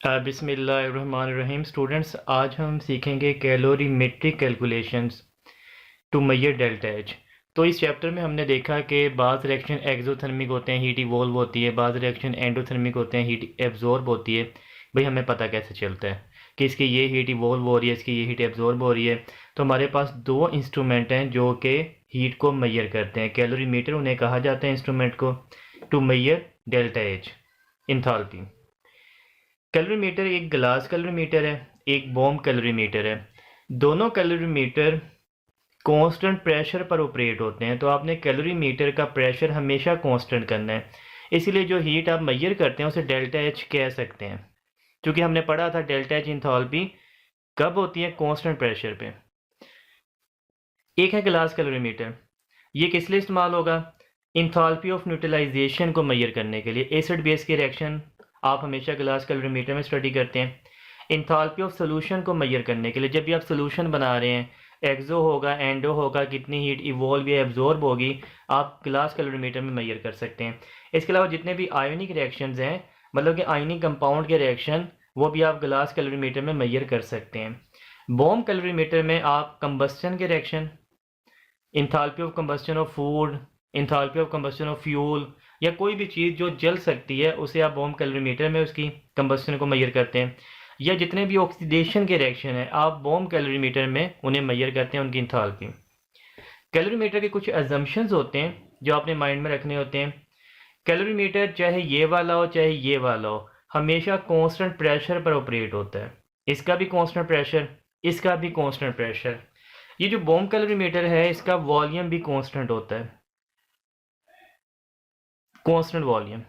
बिस्मिल्लाहिर्रहमानिर्रहीम। स्टूडेंट्स, आज हम सीखेंगे calorimetric calculations to measure delta H. तो इस चैप्टर में हमने देखा कि बाज़ रिएक्शन एक्सोथर्मिक होते हैं, हीट इवॉल्व होती है, बाज़ रिएक्शन एंडोथर्मिक होते हैं, हीट एब्जॉर्ब होती है। भाई हमें पता कैसे चलता है कि इसकी ये हीट इवॉल्व हो रही है, इसकी ये हीट एब्जॉर्ब हो रही है। तो हमारे पास दो इंस्ट्रूमेंट हैं जो कि हीट को मैयर करते हैं। कैलोरीमीटर उन्हें कहा जाता है इंस्ट्रूमेंट को, to measure delta H, enthalpy. Calorimeter एक ग्लास कैलोरीमीटर है, एक बॉम कैलोरीमीटर है। दोनों कैलोरीमीटर कांस्टेंट प्रेशर पर ऑपरेट होते हैं। तो आपने कैलोरीमीटर का प्रेशर हमेशा कांस्टेंट करना है, इसीलिए जो हीट आप मैयर करते हैं उसे डेल्टा एच कह सकते हैं। क्योंकि हमने पढ़ा था डेल्टा एच इंथाल्पी कब होती है, कांस्टेंट प्रेशर पे। एक है ग्लास कैलोरीमीटर, ये किस लिए इस्तेमाल होगा, इंथाल्पी ऑफ न्यूट्रलाइजेशन को मैयर करने के लिए। एसिड बेस की रिएक्शन आप हमेशा ग्लास कैलोरीमीटर में स्टडी करते हैं। इंथाल्पी ऑफ सोल्यूशन को मैयर करने के लिए, जब भी आप सोल्यूशन बना रहे हैं, एक्सो होगा, एंडो होगा, कितनी हीट इवॉल्व या एब्जॉर्ब होगी, आप ग्लास कैलोरीमीटर में मैयर कर सकते हैं। इसके अलावा जितने भी आयोनिक रिएक्शंस हैं, मतलब कि आयोनिक कंपाउंड के रिएक्शन, वो भी आप ग्लास कैलोरीमीटर में मैयर कर सकते हैं। बॉम कैलोरीमीटर में आप कंबस्टन के reaction, enthalpy of combustion of food, enthalpy of combustion of fuel, या कोई भी चीज़ जो जल सकती है उसे आप बॉम कैलोरीमीटर में उसकी कंबस्टन को मैयर करते हैं। या जितने भी ऑक्सीडेशन के रिएक्शन है आप बॉम कैलोरीमीटर में उन्हें मैयर करते हैं, उनकी इंथाल्पी। कैलोरीमीटर के कुछ अजम्पशंस होते हैं जो आपने माइंड में रखने होते हैं। कैलोरीमीटर चाहे ये वाला हो चाहे ये वाला हो, हमेशा कांस्टेंट प्रेशर पर ऑपरेट होता है। इसका भी कांस्टेंट प्रेशर, इसका भी कांस्टेंट प्रेशर। ये जो बॉम कैलोरीमीटर है इसका वॉल्यूम भी कांस्टेंट होता है, कांस्टेंट वॉल्यूम,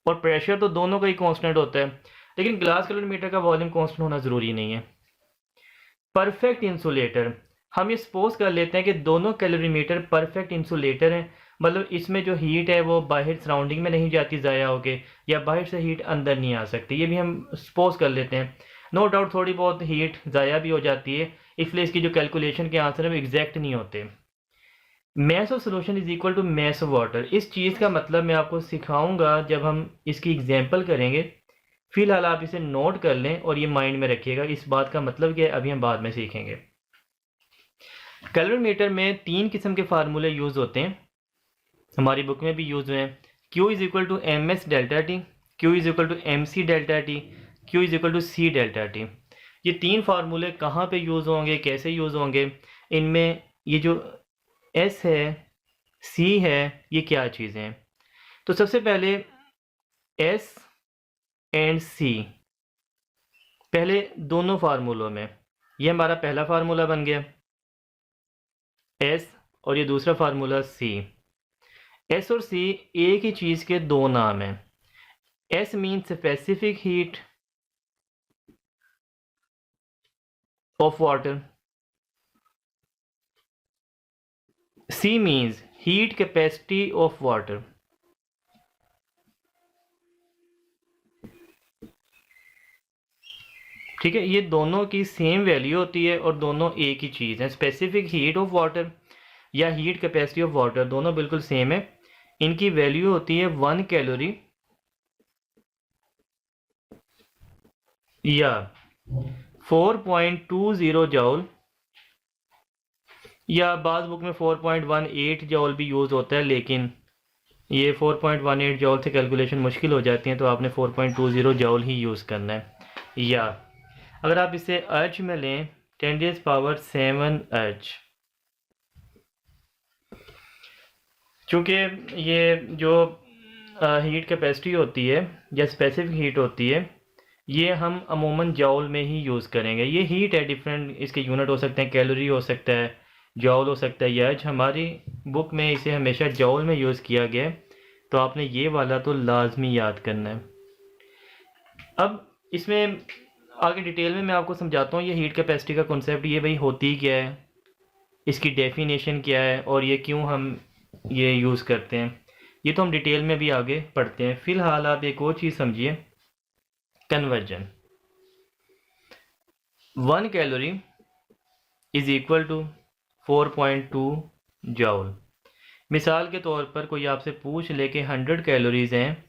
और प्रेशर तो दोनों का ही कांस्टेंट होता है। लेकिन ग्लास कैलोरीमीटर का वॉल्यूम कांस्टेंट होना ज़रूरी नहीं है। परफेक्ट इंसुलेटर, हम ये सपोज कर लेते हैं कि दोनों कैलोरीमीटर परफेक्ट इंसुलेटर हैं, मतलब इसमें जो हीट है वो बाहर सराउंडिंग में नहीं जाती ज़ाया होके, या बाहर से हीट अंदर नहीं आ सकती, ये भी हम सपोज कर लेते हैं। नो डाउट थोड़ी बहुत हीट ज़ाया भी हो जाती है, इसलिए इसकी जो कैलकुलेशन के आंसर है वो एग्जैक्ट नहीं होते। Mass of solution is equal to mass of water, इस चीज़ का मतलब मैं आपको सिखाऊंगा जब हम इसकी एग्जाम्पल करेंगे। फिलहाल आप इसे नोट कर लें और ये माइंड में रखिएगा, इस बात का मतलब क्या है अभी हम बाद में सीखेंगे। कैलोरीमीटर में तीन किस्म के फार्मूले यूज़ होते हैं, हमारी बुक में भी यूज़ हुए हैं। Q is equal to M S delta T, Q is equal to M C delta T, Q is equal to C delta T. ये तीन फार्मूले कहाँ पे यूज़ होंगे, कैसे यूज़ होंगे, इनमें ये जो S है, C है, ये क्या चीज़ें हैं। तो सबसे पहले S एंड C, पहले दोनों फार्मूलों में, ये हमारा पहला फार्मूला बन गया S, और ये दूसरा फार्मूला C। S और C एक ही चीज़ के दो नाम हैं। S means specific heat of water, C means heat capacity of water. ठीक है, ये दोनों की सेम वैल्यू होती है और दोनों एक ही चीज़ है। स्पेसिफिक हीट ऑफ वाटर या हीट कैपेसिटी ऑफ वाटर दोनों बिल्कुल सेम है। इनकी वैल्यू होती है 1 कैलोरी या 4.20 जॉल, या बाद बुक में 4.18 जॉल भी यूज़ होता है, लेकिन ये 4.18 जॉल से कैलकुलेशन मुश्किल हो जाती है, तो आपने 4.20 जॉल ही यूज़ करना है। या अगर आप इसे अर्च में लें, 10⁻⁷ अर्च, चूँकि ये जो हीट कैपेसिटी होती है या स्पेसिफिक हीट होती है, ये हम अमूमन जॉल में ही यूज़ करेंगे। ये हीट है, डिफरेंट इसके यूनिट हो सकते हैं, कैलोरी हो सकता है, जॉल हो सकता है, अर्च। हमारी बुक में इसे हमेशा जॉल में यूज़ किया गया है, तो आपने ये वाला तो लाजमी याद करना है। अब इसमें आगे डिटेल में मैं आपको समझाता हूँ ये हीट कैपेसिटी का कॉन्सेप्ट, ये भाई होती क्या है, इसकी डेफिनेशन क्या है, और ये क्यों हम ये यूज़ करते हैं, ये तो हम डिटेल में भी आगे पढ़ते हैं। फिलहाल आप एक और चीज़ समझिए, conversion. 1 calorie is equal to 4.2 joule. मिसाल के तौर पर कोई आपसे पूछ ले कि 100 कैलोरीज हैं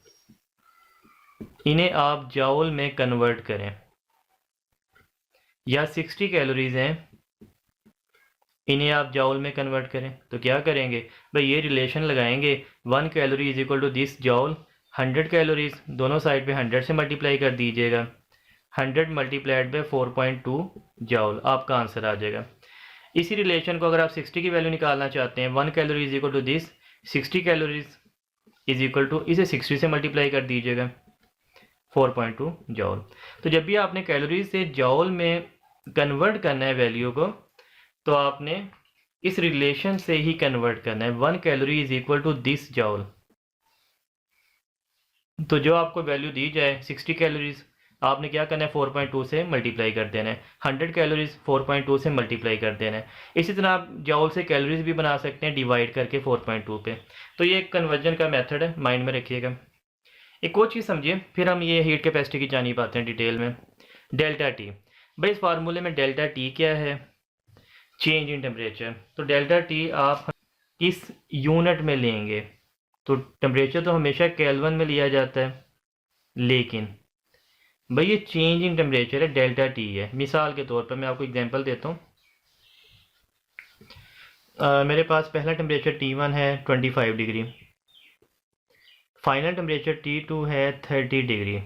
इन्हें आप जाउल में कन्वर्ट करें, या 60 कैलोरीज हैं, इन्हें आप जाउल में कन्वर्ट करें, तो क्या करेंगे भाई, ये रिलेशन लगाएंगे 1 calorie is equal to this joule, 100 calories दोनों साइड पे 100 से मल्टीप्लाई कर दीजिएगा, 100 मल्टीप्लाइड बाई 4.2 जाउल, आपका आंसर आ जाएगा। इसी रिलेशन को अगर आप 60 की वैल्यू निकालना चाहते हैं, 1 calorie is equal to this, 60 calories is equal to, इसे 60 से मल्टीप्लाई कर दीजिएगा, 4.2 जाउल। तो जब भी आपने कैलोरीज से जाउल में कन्वर्ट करना है वैल्यू को, तो आपने इस रिलेशन से ही कन्वर्ट करना है, 1 calorie is equal to this joule. तो जो आपको वैल्यू दी जाए 60 कैलोरीज, आपने क्या करना है 4.2 से मल्टीप्लाई कर देना है, 100 कैलोरीज 4.2 से मल्टीप्लाई कर देना है। इसी तरह आप जाउल से कैलोरीज भी बना सकते हैं डिवाइड करके 4.2 पे। तो ये एक कन्वर्जन का मेथड है, माइंड में रखिएगा। एक और चीज़ समझिए, फिर हम ये हीट कैपेसिटी की जानिब आते हैं डिटेल में। डेल्टा टी, भाई इस फार्मूले में डेल्टा टी क्या है, चेंज इन टेम्परेचर। तो डेल्टा टी आप किस यूनिट में लेंगे, तो टेम्परेचर तो हमेशा केल्विन में लिया जाता है, लेकिन भाई ये चेंज इन टेम्परेचर है, डेल्टा टी है। मिसाल के तौर पर मैं आपको एग्जांपल देता हूँ। मेरे पास पहला टेम्परेचर T1 है 25 डिग्री, फाइनल टेम्परेचर T2 है 30 डिग्री।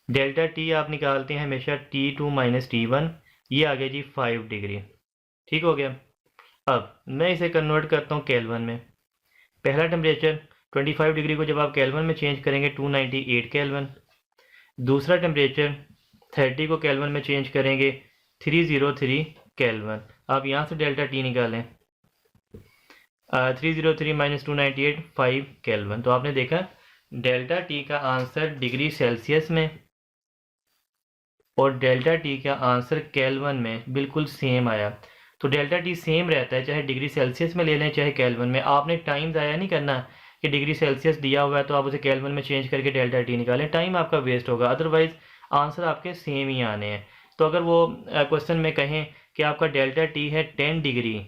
डेल्टा टी आप निकालते हैं हमेशा T2 माइनस T1, ये आ गया जी 5 डिग्री, ठीक हो गया। अब मैं इसे कन्वर्ट करता हूँ केल्विन में। पहला टेम्परेचर 25 डिग्री को जब आप केल्विन में चेंज करेंगे 298 केल्विन, दूसरा टेम्परेचर 30 को केल्विन में चेंज करेंगे 303 केल्विन। आप यहाँ से डेल्टा टी निकालें, 303 माइनस 298 5 केल्विन। तो आपने देखा डेल्टा टी का आंसर डिग्री सेल्सियस में और डेल्टा टी का आंसर केल्विन में बिल्कुल सेम आया। तो डेल्टा टी सेम रहता है, चाहे डिग्री सेल्सियस में ले लें चाहे केल्विन में। आपने टाइम ज़ाया नहीं करना कि डिग्री सेल्सियस दिया हुआ है तो आप उसे केल्विन में चेंज करके डेल्टा टी निकालें, टाइम आपका वेस्ट होगा, अदरवाइज आंसर आपके सेम ही आने हैं। तो अगर वो क्वेश्चन में कहें कि आपका डेल्टा टी है 10 डिग्री,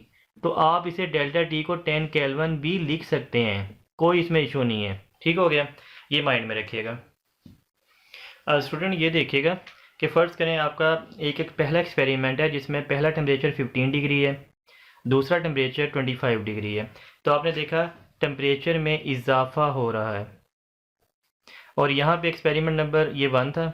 तो आप इसे डेल्टा टी को 10 केल्विन भी लिख सकते हैं, कोई इसमें इशू नहीं है, ठीक हो गया। ये माइंड में रखिएगा। स्टूडेंट ये देखिएगा कि फ़र्ज़ करें आपका एक पहला एक्सपेरिमेंट है जिसमें पहला टेम्परेचर 15 डिग्री है, दूसरा टेम्परेचर 25 डिग्री है। तो आपने देखा टेम्परेचर में इजाफा हो रहा है, और यहाँ पे एक्सपेरिमेंट नंबर ये 1 था।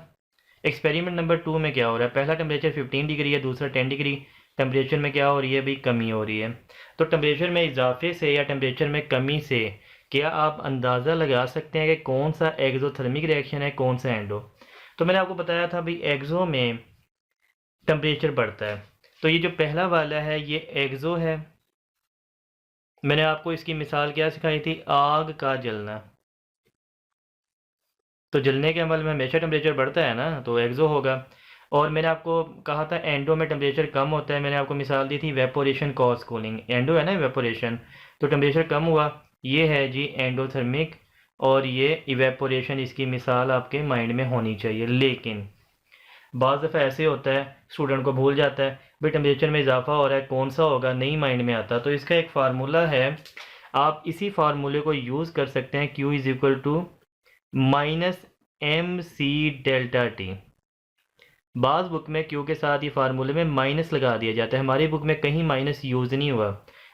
एक्सपेरिमेंट नंबर 2 में क्या हो रहा है, पहला टेम्परेचर 15 डिग्री है, दूसरा 10 डिग्री, टेम्परेचर में क्या हो रही है भाई, कमी हो रही है। तो टेम्परेचर में इजाफे से या टेम्परेचर में कमी से क्या आप अंदाज़ा लगा सकते हैं कि कौन सा एक्जोथर्मिक रिएक्शन है, कौन सा एंडो। तो मैंने आपको बताया था भाई एक्सो में टेम्परेचर बढ़ता है, तो ये जो पहला वाला है ये एक्सो है। मैंने आपको इसकी मिसाल क्या सिखाई थी, आग का जलना। तो जलने के अमल में हमेशा टेम्परेचर बढ़ता है ना, तो एक्सो होगा। और मैंने आपको कहा था एंडो में टेम्परेचर कम होता है, मैंने आपको मिसाल दी थी वेपोरेशन कॉज कूलिंग, एंडो है ना वेपोरेशन, तो टेम्परेचर कम हुआ, ये है जी एंडोथर्मिक, और ये इवेपोरेशन, इसकी मिसाल आपके माइंड में होनी चाहिए। लेकिन बाज़ दफ़ा ऐसे होता है स्टूडेंट को भूल जाता है भाई टेम्परेचर में इजाफा हो रहा है, कौन सा होगा नहीं माइंड में आता। तो इसका एक फार्मूला है, आप इसी फार्मूले को यूज़ कर सकते हैं, Q is equal to minus M C delta T. बाज़ बुक में Q के साथ ये फार्मूले में माइनस लगा दिया जाता है, हमारी बुक में कहीं माइनस यूज़ नहीं हुआ,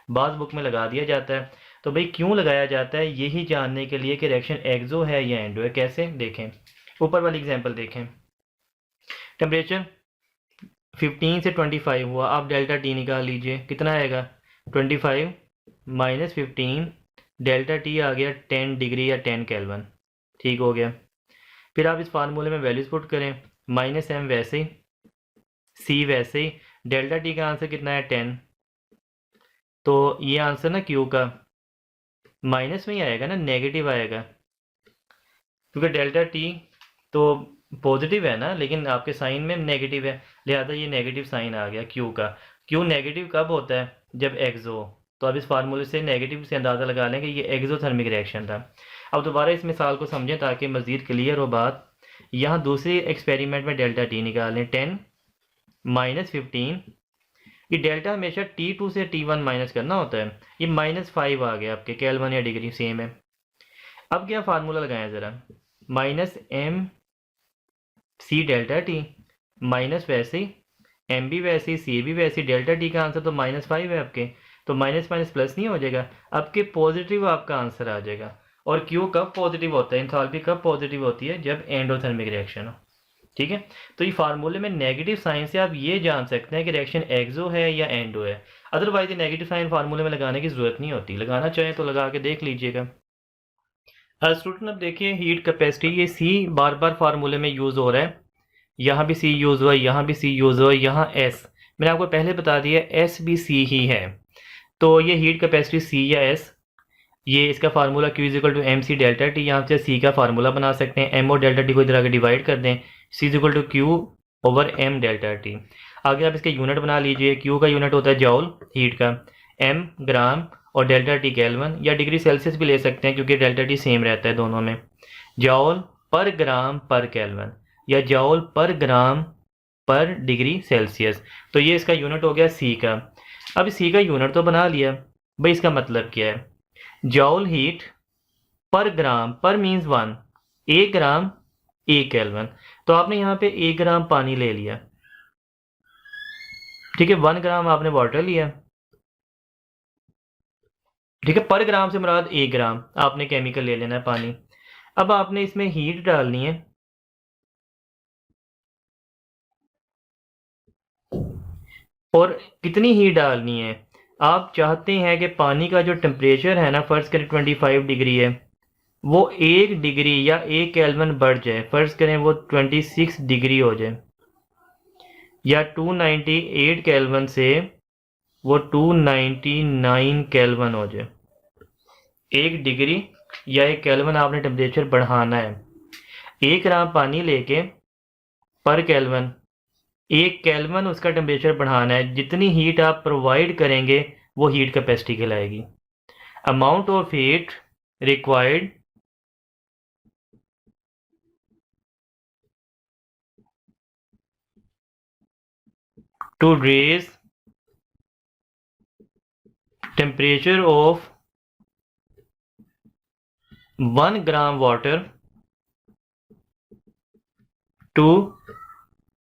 बाज़ बुक में लगा दिया जाता है। तो भाई क्यों लगाया जाता है, यही जानने के लिए कि रिएक्शन एक्सो है या एंडो है। कैसे देखें, ऊपर वाली एग्जांपल देखें, टेम्परेचर 15 से 25 हुआ, आप डेल्टा टी निकाल लीजिए, कितना आएगा 25 माइनस 15, डेल्टा टी आ गया 10 डिग्री या 10 केल्विन, ठीक हो गया। फिर आप इस फार्मूले में वैल्यूज पुट करें, माइनस एम वैसे ही, सी वैसे ही, डेल्टा टी का आंसर कितना है 10, तो ये आंसर ना क्यू का माइनस में ही आएगा ना, नेगेटिव आएगा, क्योंकि डेल्टा टी तो पॉजिटिव है ना, लेकिन आपके साइन में नेगेटिव है, लिहाजा ये नेगेटिव साइन आ गया क्यू का। क्यू नेगेटिव कब होता है, जब एक्सो। तो अब इस फार्मूले से नेगेटिव से अंदाज़ा लगा लें कि ये एक्सोथर्मिक रिएक्शन था। अब दोबारा इस मिसाल को समझें ताकि मज़ीद क्लियर हो बात। यहाँ दूसरे एक्सपेरिमेंट में डेल्टा टी निकालें, 10 माइनस 15, ये डेल्टा हमेशा T2 से T1 माइनस करना होता है, ये -5 आ गया आपके, केल्विन या डिग्री सेम है। अब क्या फार्मूला लगाएं ज़रा, minus M C delta T minus वैसे ही एम भी वैसे ही सी भी वैसे ही, डेल्टा टी का आंसर तो -5 है आपके, तो माइनस माइनस प्लस नहीं हो जाएगा, आपके पॉजिटिव आपका आंसर आ जाएगा। और क्यू कब पॉजिटिव होता है, इंथैल्पी कब पॉजिटिव होती है, जब एंडोथर्मिक रिएक्शन हो। ठीक है, तो ये फार्मूले में नेगेटिव साइन से आप ये जान सकते हैं कि रिएक्शन एक्सो है या एंडो है, अदरवाइज नेगेटिव साइन फार्मूले में लगाने की जरूरत नहीं होती, लगाना चाहें तो लगा के देख लीजिएगा। स्टूडेंट अब देखिए हीट कैपेसिटी, ये सी बार बार फार्मूले में यूज़ हो रहा है, यहाँ भी सी यूज़ हुआ, यहाँ भी सी यूज़ हुआ, यहाँ एस, मैंने आपको पहले बता दिया एस भी सी ही है, तो ये हीट कैपेसिटी सी या एस, ये इसका formula Q is equal to M C delta T, यहाँ से सी का फार्मूला बना सकते हैं, एम और डेल्टा टी को इधर आगे डिवाइड कर दें, C is equal to Q over M delta T. आगे आप इसके यूनिट बना लीजिए, क्यू का यूनिट होता है जॉल हीट का, एम ग्राम और डेल्टा टी केल्विन या डिग्री सेल्सियस भी ले सकते हैं क्योंकि डेल्टा टी सेम रहता है दोनों में, जॉल पर ग्राम पर केल्विन या जॉल पर ग्राम पर डिग्री सेल्सियस, तो ये इसका यूनिट हो गया सी का। अब सी का यूनिट तो बना लिया भाई, इसका मतलब क्या है, जॉल हीट पर ग्राम, पर मीन्स 1, 1 ग्राम 1 केल्विन, तो आपने यहाँ पे 1 ग्राम पानी ले लिया, ठीक है, 1 ग्राम आपने वाटर लिया, ठीक है, पर ग्राम से मुराद 1 ग्राम आपने केमिकल ले लेना है पानी। अब आपने इसमें हीट डालनी है, और कितनी हीट डालनी है, आप चाहते हैं कि पानी का जो टेम्परेचर है ना, फर्ज करें 25 डिग्री है, वो 1 डिग्री या 1 केल्विन बढ़ जाए, फर्ज करें वो 26 डिग्री हो जाए, या 298 केल्विन से वो 299 केल्विन हो जाए, 1 डिग्री या 1 केल्विन आपने टेम्परेचर बढ़ाना है, 1 ग्राम पानी लेके पर केल्विन 1 केल्विन उसका टेम्परेचर बढ़ाना है, जितनी हीट आप प्रोवाइड करेंगे वो हीट कैपेसिटी कहलाएगी। Amount of heat required to raise temperature of 1 gram water to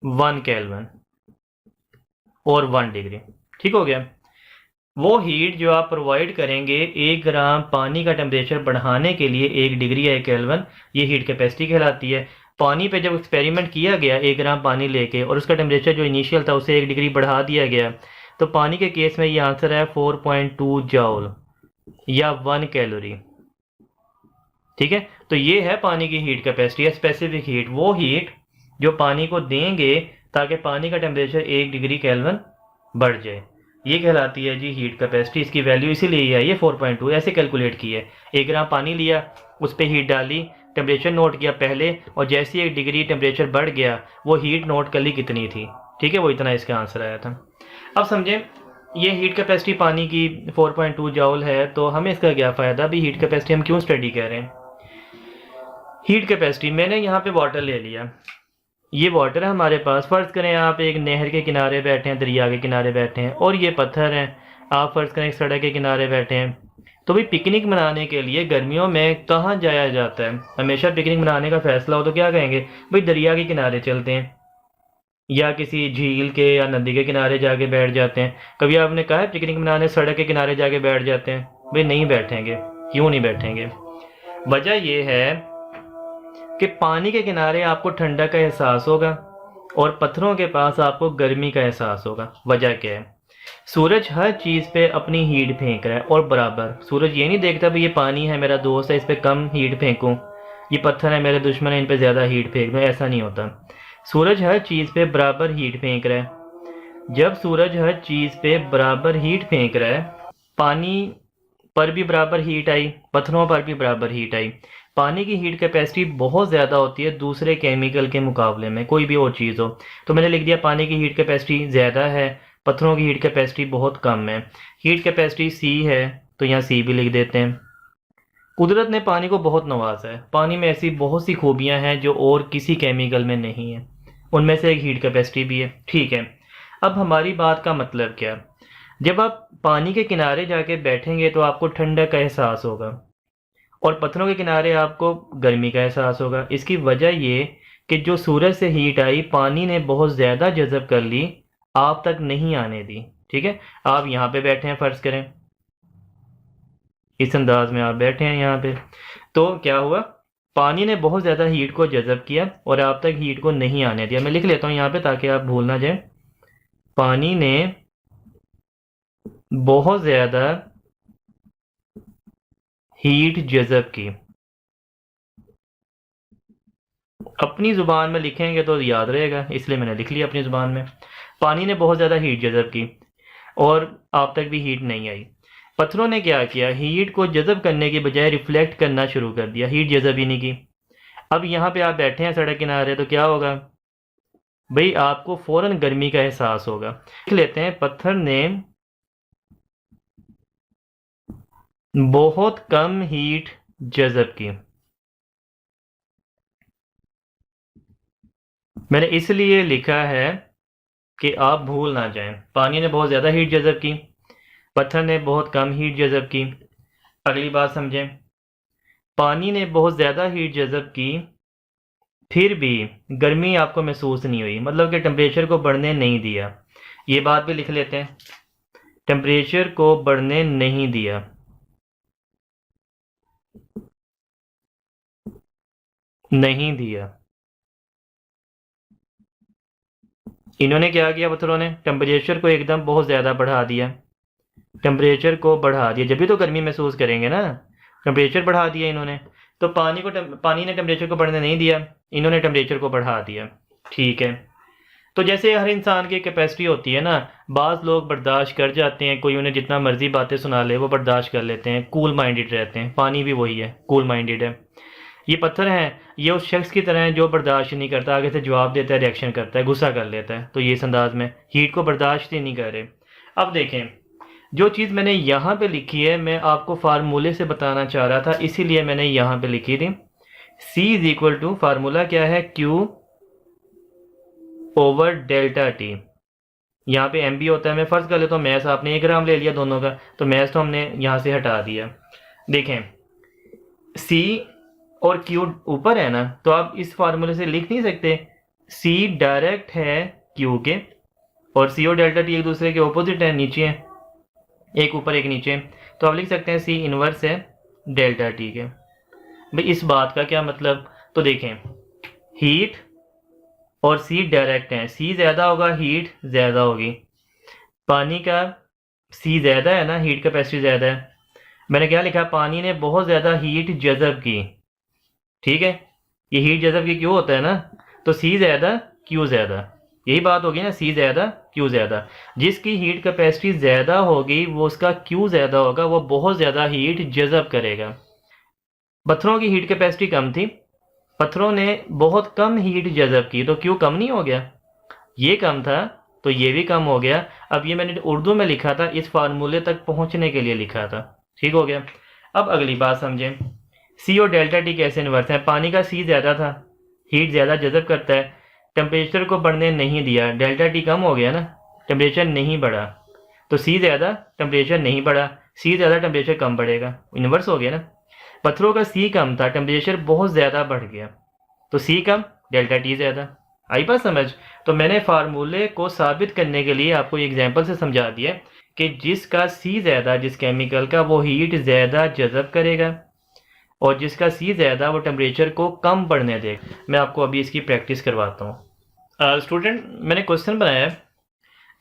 1 kelvin और 1 डिग्री, ठीक हो गया। वो हीट जो आप प्रोवाइड करेंगे 1 ग्राम पानी का टेम्परेचर बढ़ाने के लिए 1 डिग्री या 1 केल्विन, ये हीट कैपेसिटी कहलाती है। पानी पे जब एक्सपेरिमेंट किया गया 1 ग्राम पानी लेके और उसका टेम्परेचर जो इनिशियल था उसे 1 डिग्री बढ़ा दिया गया, तो पानी के केस में ये आंसर है 4.2 जॉल या 1 कैलोरी, ठीक है। तो ये है पानी की हीट कैपेसिटी या स्पेसिफिक हीट, वो हीट जो पानी को देंगे ताकि पानी का टेम्परेचर 1 डिग्री केल्विन बढ़ जाए, ये कहलाती है जी हीट कैपेसिटी। इसकी वैल्यू इसीलिए है ये 4.2 ऐसे कैलकुलेट की है। 1 ग्राम पानी लिया, उस पर हीट डाली, टेम्परेचर नोट किया पहले, और जैसे 1 डिग्री टेम्परेचर बढ़ गया वो हीट नोट कर ली कितनी थी, ठीक है, वो इतना इसका आंसर आया था। अब समझें ये हीट कैपेसिटी पानी की 4.2 जॉल है, तो हमें इसका क्या फ़ायदा, भी हीट कैपेसिटी हम क्यों स्टडी कर रहे हैं। हीट कैपेसिटी, मैंने यहाँ पे वाटर ले लिया, ये वाटर है हमारे पास, फ़र्ज़ करें आप एक नहर के किनारे बैठे हैं, दरिया के किनारे बैठे हैं, और ये पत्थर हैं, आप फ़र्ज़ करें एक सड़क के किनारे बैठे हैं। तो भाई पिकनिक मनाने के लिए गर्मियों में कहाँ जाया जाता है, हमेशा पिकनिक मनाने का फ़ैसला हो तो क्या कहेंगे, भाई दरिया के किनारे चलते हैं या किसी झील के या नदी के किनारे जाके बैठ जाते हैं। कभी आपने कहा है पिकनिक मनाने सड़क के किनारे जाके बैठ जाते हैं, भाई नहीं बैठेंगे। क्यों नहीं बैठेंगे, वजह यह है कि पानी के किनारे आपको ठंडक का एहसास होगा और पत्थरों के पास आपको गर्मी का एहसास होगा। वजह क्या है, सूरज हर चीज़ पे अपनी हीट फेंक रहा है और बराबर। सूरज ये नहीं देखता भाई ये पानी है मेरा दोस्त है इस पर कम हीट फेंकूं, ये पत्थर है मेरे दुश्मन है इन पे ज़्यादा हीट फेंक दूँ, ऐसा नहीं होता। सूरज हर चीज़ पे बराबर हीट फेंक रहा है। जब सूरज हर चीज़ पे बराबर हीट फेंक रहा है, पानी पर भी बराबर हीट आई, पत्थरों पर भी बराबर हीट आई। पानी की हीट कैपेसिटी बहुत ज़्यादा होती है दूसरे केमिकल के मुकाबले में, कोई भी और चीज़ हो। तो मैंने लिख दिया पानी की हीट कैपेसिटी ज़्यादा है, पत्थरों की हीट कैपेसिटी बहुत कम है। हीट कैपेसिटी सी है तो यहाँ सी भी लिख देते हैं। कुदरत ने पानी को बहुत नवाजा है, पानी में ऐसी बहुत सी खूबियाँ हैं जो और किसी केमिकल में नहीं है, उनमें से एक हीट कैपेसिटी भी है, ठीक है। अब हमारी बात का मतलब क्या, जब आप पानी के किनारे जाके बैठेंगे तो आपको ठंडक का एहसास होगा और पत्थरों के किनारे आपको गर्मी का एहसास होगा। इसकी वजह ये कि जो सूरज से हीट आई पानी ने बहुत ज़्यादा जज़ब कर ली, आप तक नहीं आने दी। ठीक है, आप यहाँ पे बैठे हैं, फ़र्ज़ करें इस अंदाज में आप बैठे हैं यहाँ पे, तो क्या हुआ, पानी ने बहुत ज़्यादा हीट को जज़ब किया और आप तक हीट को नहीं आने दिया। मैं लिख लेता हूँ यहाँ पे ताकि आप भूल ना जाए। पानी ने बहुत ज़्यादा हीट जज़ब की। अपनी ज़ुबान में लिखेंगे तो याद रहेगा, इसलिए मैंने लिख लिया अपनी ज़ुबान में। पानी ने बहुत ज़्यादा हीट जज़ब की और आप तक भी हीट नहीं आई। पत्थरों ने क्या किया, हीट को जज़ब करने की बजाय रिफ्लेक्ट करना शुरू कर दिया, हीट जज़ब ही नहीं की। अब यहाँ पे आप बैठे हैं सड़क किनारे, तो क्या होगा भाई, आपको फ़ौरन गर्मी का एहसास होगा। लिख लेते हैं, पत्थर ने बहुत कम हीट जज़ब की। मैंने इसलिए लिखा है कि आप भूल ना जाएं। पानी ने बहुत ज़्यादा हीट जज़ब की, पत्थर ने बहुत कम हीट जज़ब की। अगली बात समझें, पानी ने बहुत ज़्यादा हीट जज़ब की, फिर भी गर्मी आपको महसूस नहीं हुई, मतलब कि टेम्परेचर को बढ़ने नहीं दिया। ये बात भी लिख लेते हैं, टेम्परेचर को बढ़ने नहीं दिया। नहीं दिया। इन्होंने क्या किया, पत्थरों ने टेम्परेचर को एकदम बहुत ज़्यादा बढ़ा दिया। टेम्परेचर को बढ़ा दिया, जब भी तो गर्मी महसूस करेंगे ना, टेम्परेचर बढ़ा दिया इन्होंने। तो पानी ने टेम्परेचर को बढ़ने नहीं दिया, इन्होंने टेम्परेचर को बढ़ा दिया। ठीक है, तो जैसे हर इंसान की कैपेसिटी होती है ना, बाज़ लोग बर्दाश्त कर जाते हैं, कोई उन्हें जितना मर्जी बातें सुना ले वो बर्दाश्त कर लेते हैं, कूल माइंडेड रहते हैं। पानी भी वही है, कूल माइंडेड है। ये पत्थर हैं, ये उस शख्स की तरह है जो बर्दाश्त नहीं करता, आगे से जवाब देता है, रिएक्शन करता है, गुस्सा कर लेता है। तो ये इस अंदाज में हीट को बर्दाश्त ही नहीं कर रहे। अब देखें, जो चीज़ मैंने यहाँ पे लिखी है मैं आपको फार्मूले से बताना चाह रहा था, इसीलिए मैंने यहाँ पे लिखी थी। C is equal to, formula क्या है, Q ओवर डेल्टा टी। यहाँ पे MB होता है, मैं फ़र्ज़ कर लेता हूँ मैथ्स आपने 1 ग्राम ले लिया दोनों का, तो मैथ्स तो हमने यहाँ से हटा दिया। देखें, C और Q ऊपर है ना, तो आप इस फार्मूले से लिख नहीं सकते, C डायरेक्ट है Q के, और C और डेल्टा टी एक दूसरे के ऑपोजिट है, नीचे है, एक ऊपर एक नीचे, तो आप लिख सकते हैं C इनवर्स है डेल्टा टी के। भाई इस बात का क्या मतलब, तो देखें, हीट और C डायरेक्ट हैं, C ज़्यादा होगा, हीट ज़्यादा होगी। पानी का C ज़्यादा है ना, हीट कैपेसिटी ज़्यादा है। मैंने क्या लिखा, पानी ने बहुत ज़्यादा हीट जज़ब की। ठीक है, ये हीट जज़ब की क्यों होता है ना, तो C ज़्यादा Q ज़्यादा, यही बात होगी ना, C ज़्यादा Q ज़्यादा। जिसकी हीट कैपेसिटी ज़्यादा होगी वो उसका Q ज़्यादा होगा, वो बहुत ज़्यादा हीट जज़ब करेगा। पत्थरों की हीट कैपेसिटी कम थी, पत्थरों ने बहुत कम हीट जज़ब की, तो Q कम नहीं हो गया, ये कम था तो ये भी कम हो गया। अब ये मैंने उर्दू में लिखा था, इस फार्मूले तक पहुंचने के लिए लिखा था। ठीक हो गया। अब अगली बात समझें, C और डेल्टा टी कैसे इन्वर्स हैं। पानी का C ज़्यादा था, हीट ज़्यादा जज़ब करता है, टेम्परेचर को बढ़ने नहीं दिया, डेल्टा टी कम हो गया ना, टेम्परेचर नहीं बढ़ा, तो C ज़्यादा टेम्परेचर नहीं बढ़ा, C ज़्यादा टेम्परेचर कम बढ़ेगा, इन्वर्स हो गया ना। पत्थरों का C कम था, टेम्परेचर बहुत ज़्यादा बढ़ गया, तो C कम डेल्टा टी ज़्यादा। आई बात समझ। तो मैंने फार्मूले को साबित करने के लिए आपको एग्जांपल से समझा दिया कि जिसका C ज़्यादा, जिस केमिकल का, वो हीट ज़्यादा जज़ब करेगा, और जिसका C ज़्यादा वो टेम्परेचर को कम बढ़ने देगा। मैं आपको अभी इसकी प्रैक्टिस करवाता हूँ। स्टूडेंट, मैंने क्वेश्चन बनाया है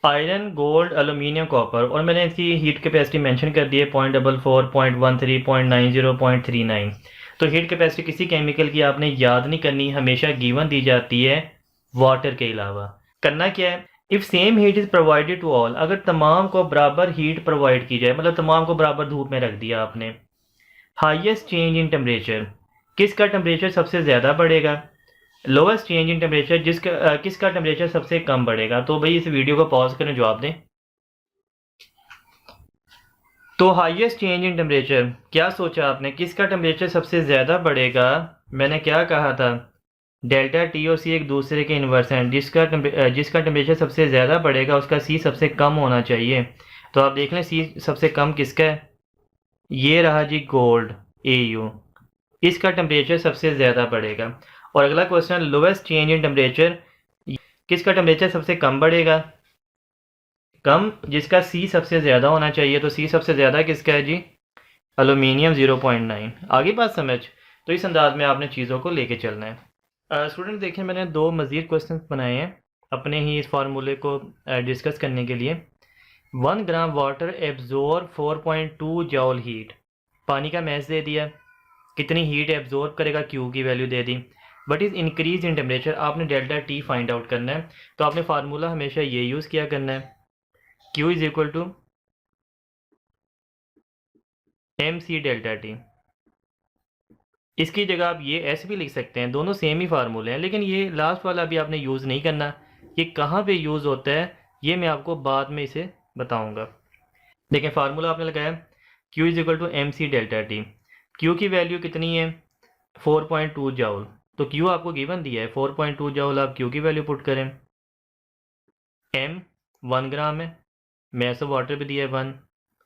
आयरन, गोल्ड, एलुमिनियम, कॉपर, और मैंने इसकी हीट कैपेसिटी मेंशन कर दी है 0.44, 0.13, 0.90, 0.39। तो हीट कैपेसिटी किसी केमिकल की आपने याद नहीं करनी, हमेशा गिवन दी जाती है वाटर के अलावा। करना क्या है, if same heat is provided to all, अगर तमाम को बराबर हीट प्रोवाइड की जाए, मतलब तमाम को बराबर धूप में रख दिया आपने। हाईएस्ट चेंज इन टेम्परेचर, किसका टेम्परेचर सबसे ज़्यादा बढ़ेगा। लोवेस्ट चेंज इन टेम्परेचर, किसका टेम्परेचर सबसे कम बढ़ेगा। तो भाई इस वीडियो को पॉज करें, जवाब दें। तो हाईएस्ट चेंज इन टेम्परेचर, क्या सोचा आपने, किसका टेम्परेचर सबसे ज़्यादा बढ़ेगा। मैंने क्या कहा था, डेल्टा टी और C एक दूसरे के इन्वर्स हैं, जिसका टेम्परेचर सबसे ज़्यादा बढ़ेगा उसका C सबसे कम होना चाहिए। तो आप देख लें C सबसे कम किसका है, ये रहा जी गोल्ड AU, इसका टेम्परेचर सबसे ज़्यादा बढ़ेगा। और अगला question, lowest change in temperature, किसका टेम्परेचर सबसे कम बढ़ेगा? कम, जिसका सी सबसे ज़्यादा होना चाहिए। तो सी सबसे ज़्यादा किसका है जी? एल्यूमिनियम 0.9। आगे बात समझ। तो इस अंदाज में आपने चीज़ों को लेके चलना है। स्टूडेंट देखें, मैंने दो मज़ीद क्वेश्चन बनाए हैं अपने ही इस फार्मूले को डिस्कस करने के लिए। 1 ग्राम वाटर एब्जॉर्ब 4.2 जॉल हीट। पानी का मैस दे दिया, कितनी हीट एब्जॉर्ब करेगा, क्यू की value they the. But is increase in temperature, आपने डेल्टा टी फाइंड आउट करना है। तो आपने फार्मूला हमेशा ये यूज़ किया करना है, Q is equal to M C delta T. इसकी जगह आप ये ऐसे भी लिख सकते हैं, दोनों सेम ही फार्मूले हैं, लेकिन ये लास्ट वाला भी आपने यूज़ नहीं करना। ये कहाँ पे यूज़ होता है ये मैं आपको बाद में इसे बताऊंगा। देखें, फार्मूला आपने लगाया Q is equal to M C delta T. Q की वैल्यू कितनी है? 4.2 जाउल। तो Q आपको गिवन दिया है 4.2 जाउल, आप Q की वैल्यू पुट करें। M 1 ग्राम है, मैस ऑफ वाटर भी दिया है 1।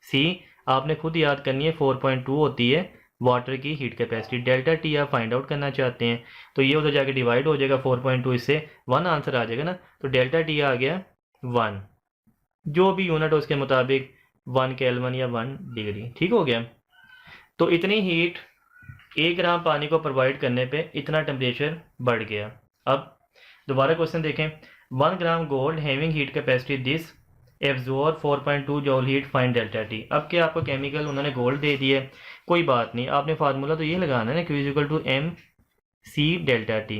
C आपने खुद याद करनी है, 4.2 होती है वाटर की हीट कैपेसिटी। डेल्टा टी आप फाइंड आउट करना चाहते हैं तो ये उधर जाके डिवाइड हो जाएगा 4.2, इससे 1 आंसर आ जाएगा ना। तो डेल्टा टी आ गया 1, जो भी यूनिट हो उसके मुताबिक 1 केल्विन या 1 डिग्री। ठीक हो गया। तो इतनी हीट 1 ग्राम पानी को प्रोवाइड करने पे इतना टेम्परेचर बढ़ गया। अब दोबारा क्वेश्चन देखें, 1 gram gold having heat capacity this absorb 4.2 जॉल heat, find delta T. अब क्या आपको केमिकल उन्होंने गोल्ड दे दिए, कोई बात नहीं, आपने फार्मूला तो ये लगाना है ना, Q is equal to M C delta T.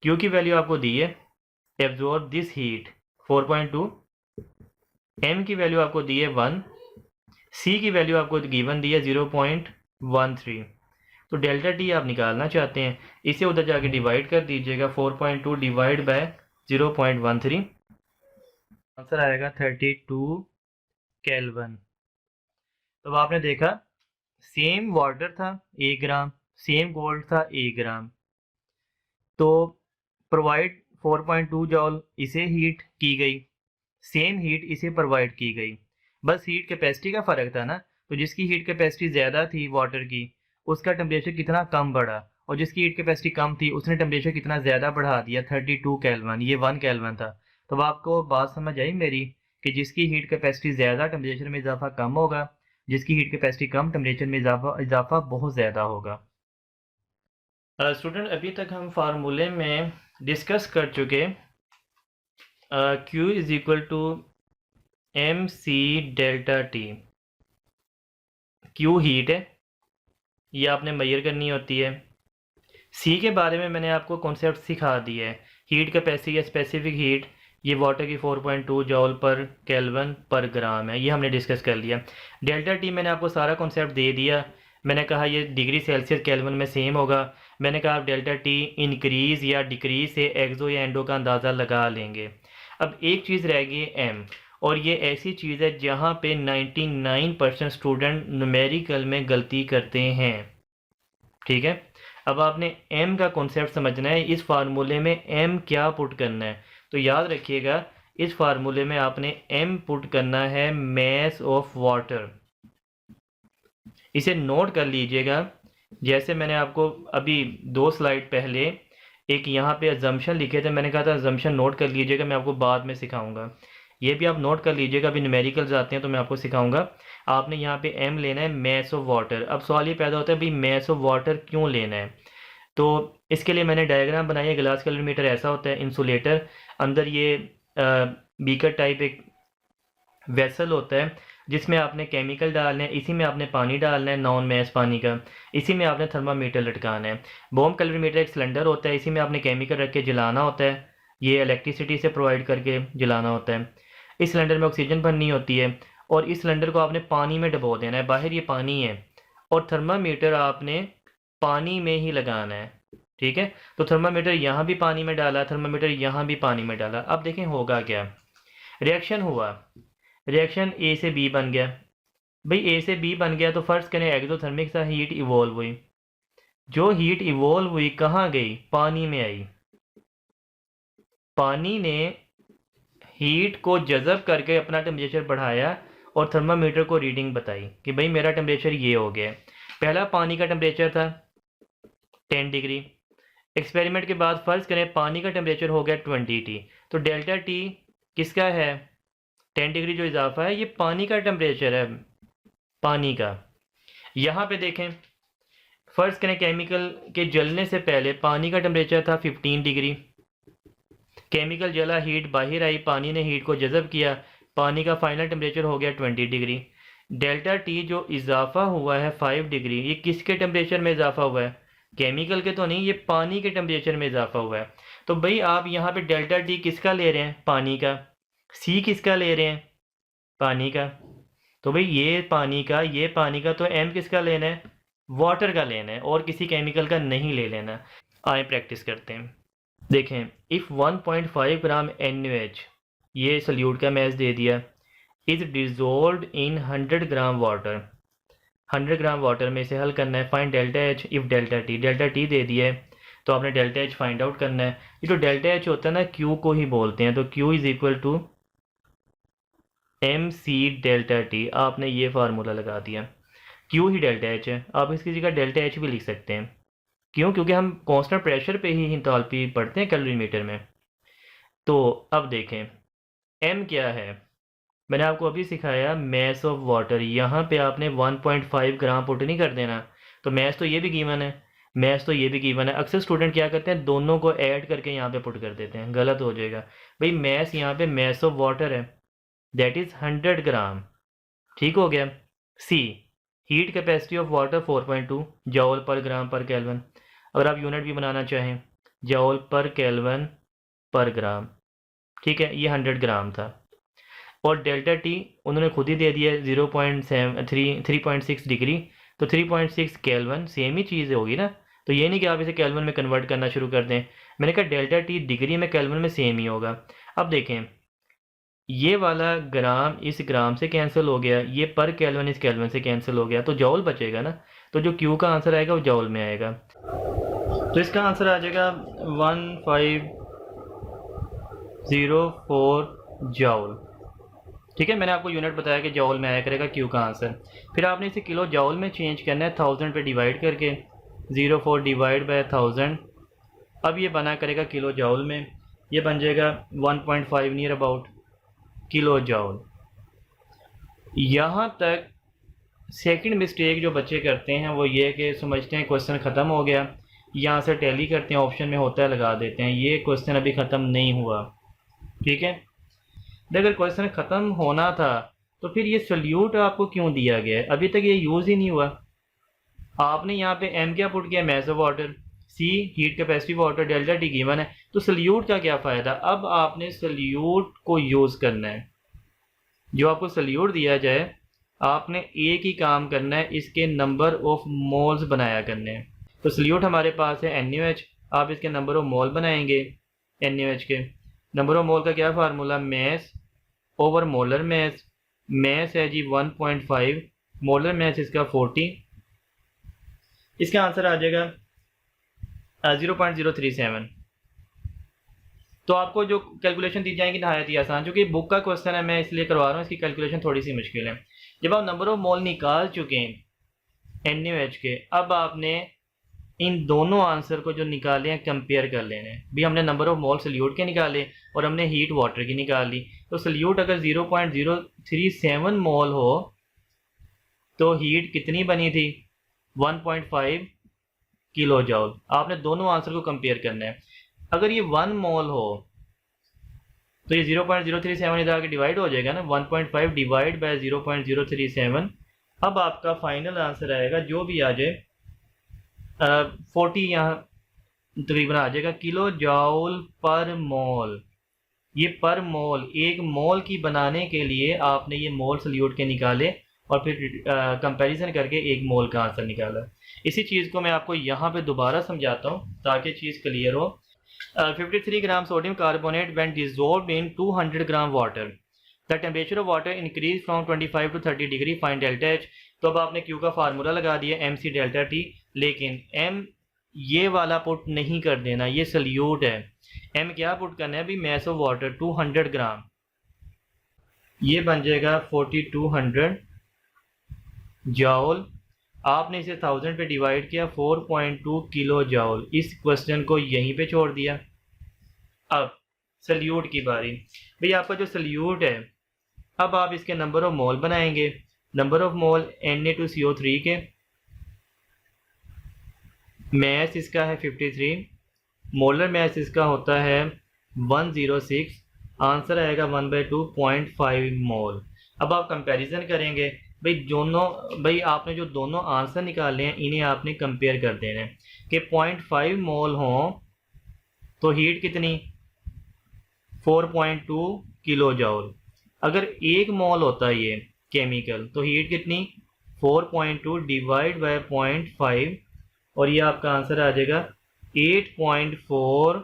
Q की वैल्यू आपको दी है एब्जॉर्ब दिस हीट 4.2, एम की वैल्यू आपको दी है 1, सी की वैल्यू आपको गिवन दी है 0.13। तो डेल्टा टी आप निकालना चाहते हैं, इसे उधर जाके डिवाइड कर दीजिएगा, 4.2 डिवाइड बाय 0.13, आंसर आएगा 32 केल्विन। तो आपने देखा, सेम वाटर था 1 ग्राम, सेम गोल्ड था 1 ग्राम, तो प्रोवाइड 4.2 जॉल इसे हीट की गई, सेम हीट इसे प्रोवाइड की गई, बस हीट कैपेसिटी का फ़र्क था ना। तो जिसकी हीट कैपेसिटी ज़्यादा थी वाटर की, उसका टेम्परेचर कितना कम बढ़ा, और जिसकी हीट कैपेसिटी कम थी उसने टेम्परेचर कितना ज़्यादा बढ़ा दिया, 32 केल्विन, ये 1 केल्विन था। तो अब आपको बात समझ आई मेरी, कि जिसकी हीट कैपेसिटी ज़्यादा टेम्परेचर में इजाफा कम होगा, जिसकी हीट कैपेसिटी कम टेम्परेचर में इजाफा बहुत ज़्यादा होगा। स्टूडेंट अभी तक हम फार्मूले में डिस्कस कर चुके Q is equal to M C delta T. Q heat है, ये आपने मेजर करनी होती है। सी के बारे में मैंने आपको कॉन्सेप्ट सिखा दिया है, हीट कैपेसिटी या स्पेसिफिक हीट, ये वाटर की 4.2 जॉल पर केल्विन पर ग्राम है, ये हमने डिस्कस कर लिया। डेल्टा टी मैंने आपको सारा कॉन्सेप्ट दे दिया, मैंने कहा ये डिग्री सेल्सियस केल्विन में सेम होगा। मैंने कहा आप डेल्टा टी इंक्रीज़ या डिक्रीज से एक्सो या एंडो का अंदाज़ा लगा लेंगे। अब एक चीज़ रह गई एम, और ये ऐसी चीज़ है जहाँ पे 99% स्टूडेंट न्यूमेरिकल में गलती करते हैं। ठीक है, अब आपने m का कॉन्सेप्ट समझना है, इस फार्मूले में m क्या पुट करना है। तो याद रखिएगा, इस फार्मूले में आपने m पुट करना है मैस ऑफ वाटर। इसे नोट कर लीजिएगा, जैसे मैंने आपको अभी 2 स्लाइड पहले एक यहाँ पे अजम्पशन लिखे थे, मैंने कहा था अजम्पशन नोट कर लीजिएगा, मैं आपको बाद में सिखाऊंगा। ये भी आप नोट कर लीजिएगा, अभी न्यूमेरिकल्स आते हैं तो मैं आपको सिखाऊंगा। आपने यहाँ पे m लेना है मैस ऑफ वाटर। अब सवाल ये पैदा होता है भाई मैस ऑफ वाटर क्यों लेना है, तो इसके लिए मैंने डायग्राम बनाई है। ग्लास कैलोरीमीटर ऐसा होता है, इंसुलेटर, अंदर ये बीकर टाइप एक वेसल होता है जिसमें आपने केमिकल डालना है, इसी में आपने पानी डालना है, नॉन मैस पानी का, इसी में आपने थर्मामीटर लटकाना है। बॉम कैलोरीमीटर एक सिलेंडर होता है, इसी में आपने केमिकल रख के जलाना होता है, ये इलेक्ट्रिसिटी से प्रोवाइड करके जलाना होता है। इस सिलेंडर में ऑक्सीजन भरनी होती है, और इस सिलेंडर को आपने पानी में डबो देना है, बाहर ये पानी है, और थर्मामीटर आपने पानी में ही लगाना है। ठीक है, तो थर्मामीटर यहाँ भी पानी में डाला, थर्मामीटर यहाँ भी पानी में डाला। अब देखें होगा क्या, रिएक्शन हुआ, रिएक्शन ए से बी बन गया। भाई ए से बी बन गया तो फर्ज करें एक्सोथर्मिक सा हीट इवॉल्व हुई, जो हीट इवॉल्व हुई कहाँ गई, पानी में आई। पानी ने हीट को जज़ब करके अपना टेम्परेचर बढ़ाया और थर्मामीटर को रीडिंग बताई कि भाई मेरा टेम्परेचर ये हो गया। पहला पानी का टेम्परेचर था 10 डिग्री। एक्सपेरिमेंट के बाद फ़र्ज़ करें पानी का टेम्परेचर हो गया 20 टी, तो डेल्टा टी किसका है? 10 डिग्री जो इजाफा है ये पानी का टेम्परेचर है, पानी का। यहाँ पे देखें, फ़र्ज़ करें केमिकल के जलने से पहले पानी का टेम्परेचर था 15 डिग्री। केमिकल जला, हीट बाहर आई, पानी ने हीट को जज़ब किया, पानी का फाइनल टेम्परेचर हो गया 20 डिग्री। डेल्टा टी जो इजाफा हुआ है 5 डिग्री, ये किसके टेम्परेचर में इजाफा हुआ है? केमिकल के तो नहीं, ये पानी के टेम्परेचर में इजाफा हुआ है। तो भाई आप यहाँ पे डेल्टा टी किसका ले रहे हैं? पानी का। सी किसका ले रहे हैं? पानी का। तो भाई ये पानी का, ये पानी का, तो एम किसका लेना है? वाटर का लेना है, और किसी केमिकल का नहीं ले लेना। आए प्रैक्टिस करते हैं। देखें, इफ़ 1.5 ग्राम NaOH, ये सल्यूट का मैच दे दिया, is dissolve in 100 gram water, 100 gram water में इसे हल करना है। Find delta H if delta T, delta T दे दिया है तो आपने डेल्टा एच फाइंड आउट करना है। ये जो डेल्टा एच होता है ना, क्यू को ही बोलते हैं, तो Q is equal to M C delta T. आपने ये फार्मूला लगा दिया, क्यू ही डेल्टा एच है। आप इसकी जगह डेल्टा एच भी लिख सकते हैं। क्यों? क्योंकि हम कांस्टेंट प्रेशर पे ही इंथैल्पी पढ़ते हैं कैलोरीमीटर में। तो अब देखें m क्या है, मैंने आपको अभी सिखाया मैस ऑफ वाटर। यहाँ पे आपने 1.5 ग्राम पुट नहीं कर देना। तो मैस तो ये भी गिवन है, मैस तो ये भी गिवन है। अक्सर स्टूडेंट क्या करते हैं, दोनों को ऐड करके यहाँ पे पुट कर देते हैं, गलत हो जाएगा। भाई मैस यहाँ पे मैस ऑफ वाटर है, दैट इज़ 100 ग्राम, ठीक हो गया। See, heat capacity of water 4.2 joule per gram पर केल्विन। अगर आप यूनिट भी बनाना चाहें, जॉल पर केल्विन पर ग्राम, ठीक है, ये 100 ग्राम था। और डेल्टा टी उन्होंने खुद ही दे दिया 3.6 डिग्री, तो 3.6 केल्विन सेम ही चीज़ होगी ना। तो ये नहीं कि आप इसे केल्विन में कन्वर्ट करना शुरू कर दें। मैंने कहा डेल्टा टी डिग्री में केल्विन में सेम ही होगा। अब देखें, ये वाला ग्राम इस ग्राम से कैंसिल हो गया, ये पर केल्विन इस केल्विन से कैंसिल हो गया, तो जॉल बचेगा ना। तो जो क्यू का आंसर आएगा वो जॉल में आएगा। तो इसका आंसर आ जाएगा 1504 जॉल। ठीक है, मैंने आपको यूनिट बताया कि जॉल में आया करेगा क्यू का आंसर। फिर आपने इसे किलो जॉल में चेंज करना है 1000 पे डिवाइड करके, 04 डिवाइड बाय 1000। अब ये बना करेगा किलो जॉल में, ये बन जाएगा 1.5 नियर अबाउट किलो जॉल। यहाँ तक सेकंड मिस्टेक जो बच्चे करते हैं वो ये कि समझते हैं क्वेश्चन ख़त्म हो गया, यहाँ से टैली करते हैं, ऑप्शन में होता है लगा देते हैं। ये क्वेश्चन अभी ख़त्म नहीं हुआ, ठीक है। अगर क्वेश्चन ख़त्म होना था तो फिर ये सल्यूट आपको क्यों दिया गया है? अभी तक ये यूज़ ही नहीं हुआ। आपने यहाँ पे एम क्या पुट किया? Mass of water. C heat capacity water, delta T given है, तो सल्यूट का क्या फ़ायदा? अब आपने सल्यूट को यूज़ करना है। जो आपको सल्यूट दिया जाए आपने एक ही काम करना है, इसके नंबर ऑफ मोल्स बनाया करने हैं। तो सल्यूट हमारे पास है NaOH, आप इसके नंबर ऑफ मोल बनाएंगे। NaOH के नंबर ऑफ मोल का क्या formula? Mass over molar mass. Mass है जी 1.5, मोलर मैस इसका 40। इसका आंसर आ जाएगा 0.037। तो आपको जो कैलकुलेशन दी जाएगी नहायत ही आसान, जो कि बुक का क्वेश्चन है मैं इसलिए करवा रहा हूँ, इसकी कैलकुलेशन थोड़ी सी मुश्किल है। जब आप नंबर ऑफ मोल निकाल चुके हैं NaOH के, अब आपने इन दोनों आंसर को जो निकाले हैं कंपेयर कर लेने हैं। भी हमने नंबर ऑफ मोल सल्यूट के निकाले और हमने हीट वाटर की निकाल ली। तो सल्यूट अगर 0.037 मोल हो तो हीट कितनी बनी थी? 1.5 किलो जॉल। आपने दोनों आंसर को कंपेयर करना है। अगर ये 1 मोल हो तो ये 0.037 इधर आके डिवाइड हो जाएगा ना, 1.5 डिवाइड बाय 0.037। अब आपका फाइनल आंसर आएगा जो भी आ जाए 40 यहाँ तकरीबन आ जाएगा किलो जॉल पर मोल। ये पर मोल, एक मोल की बनाने के लिए आपने ये मोल सल्यूट के निकाले और फिर कंपैरिजन करके एक मोल का आंसर निकाला। इसी चीज़ को मैं आपको यहाँ पे दोबारा समझाता हूँ ताकि चीज़ क्लियर हो। 53 gram sodium carbonate when dissolved in 200 gram water, the temperature of water increase from 25 to 30 degree, find delta H. तो अब आपने क्यू का फार्मूला लगा दिया MC डेल्टा टी, लेकिन M ये वाला पुट नहीं कर देना, ये सल्यूट है। M क्या पुट करना है? अभी मैस ऑफ वाटर 200 ग्राम, ये बन जाएगा 4200 जॉल। आपने इसे 1000 पे डिवाइड किया, 4.2 किलो जाउल। इस क्वेश्चन को यहीं पे छोड़ दिया। अब सल्यूट की बारी। भाई आपका जो सल्यूट है, अब आप इसके नंबर ऑफ मोल बनाएंगे। नंबर ऑफ मोल Na2CO3 के, मैथ इसका है 53, मोलर मैथ इसका होता है 106, आंसर आएगा 1/2.5 मोल। अब आप कंपैरिजन करेंगे। भाई आपने जो दोनों आंसर निकाले हैं इन्हें आपने कंपेयर कर देना है कि 0.5 मोल हो तो हीट कितनी, 4.2 किलो जाउल। अगर 1 मोल होता है ये केमिकल तो हीट कितनी, 4.2 डिवाइड बाय 0.5, और ये आपका आंसर आ जाएगा 8.4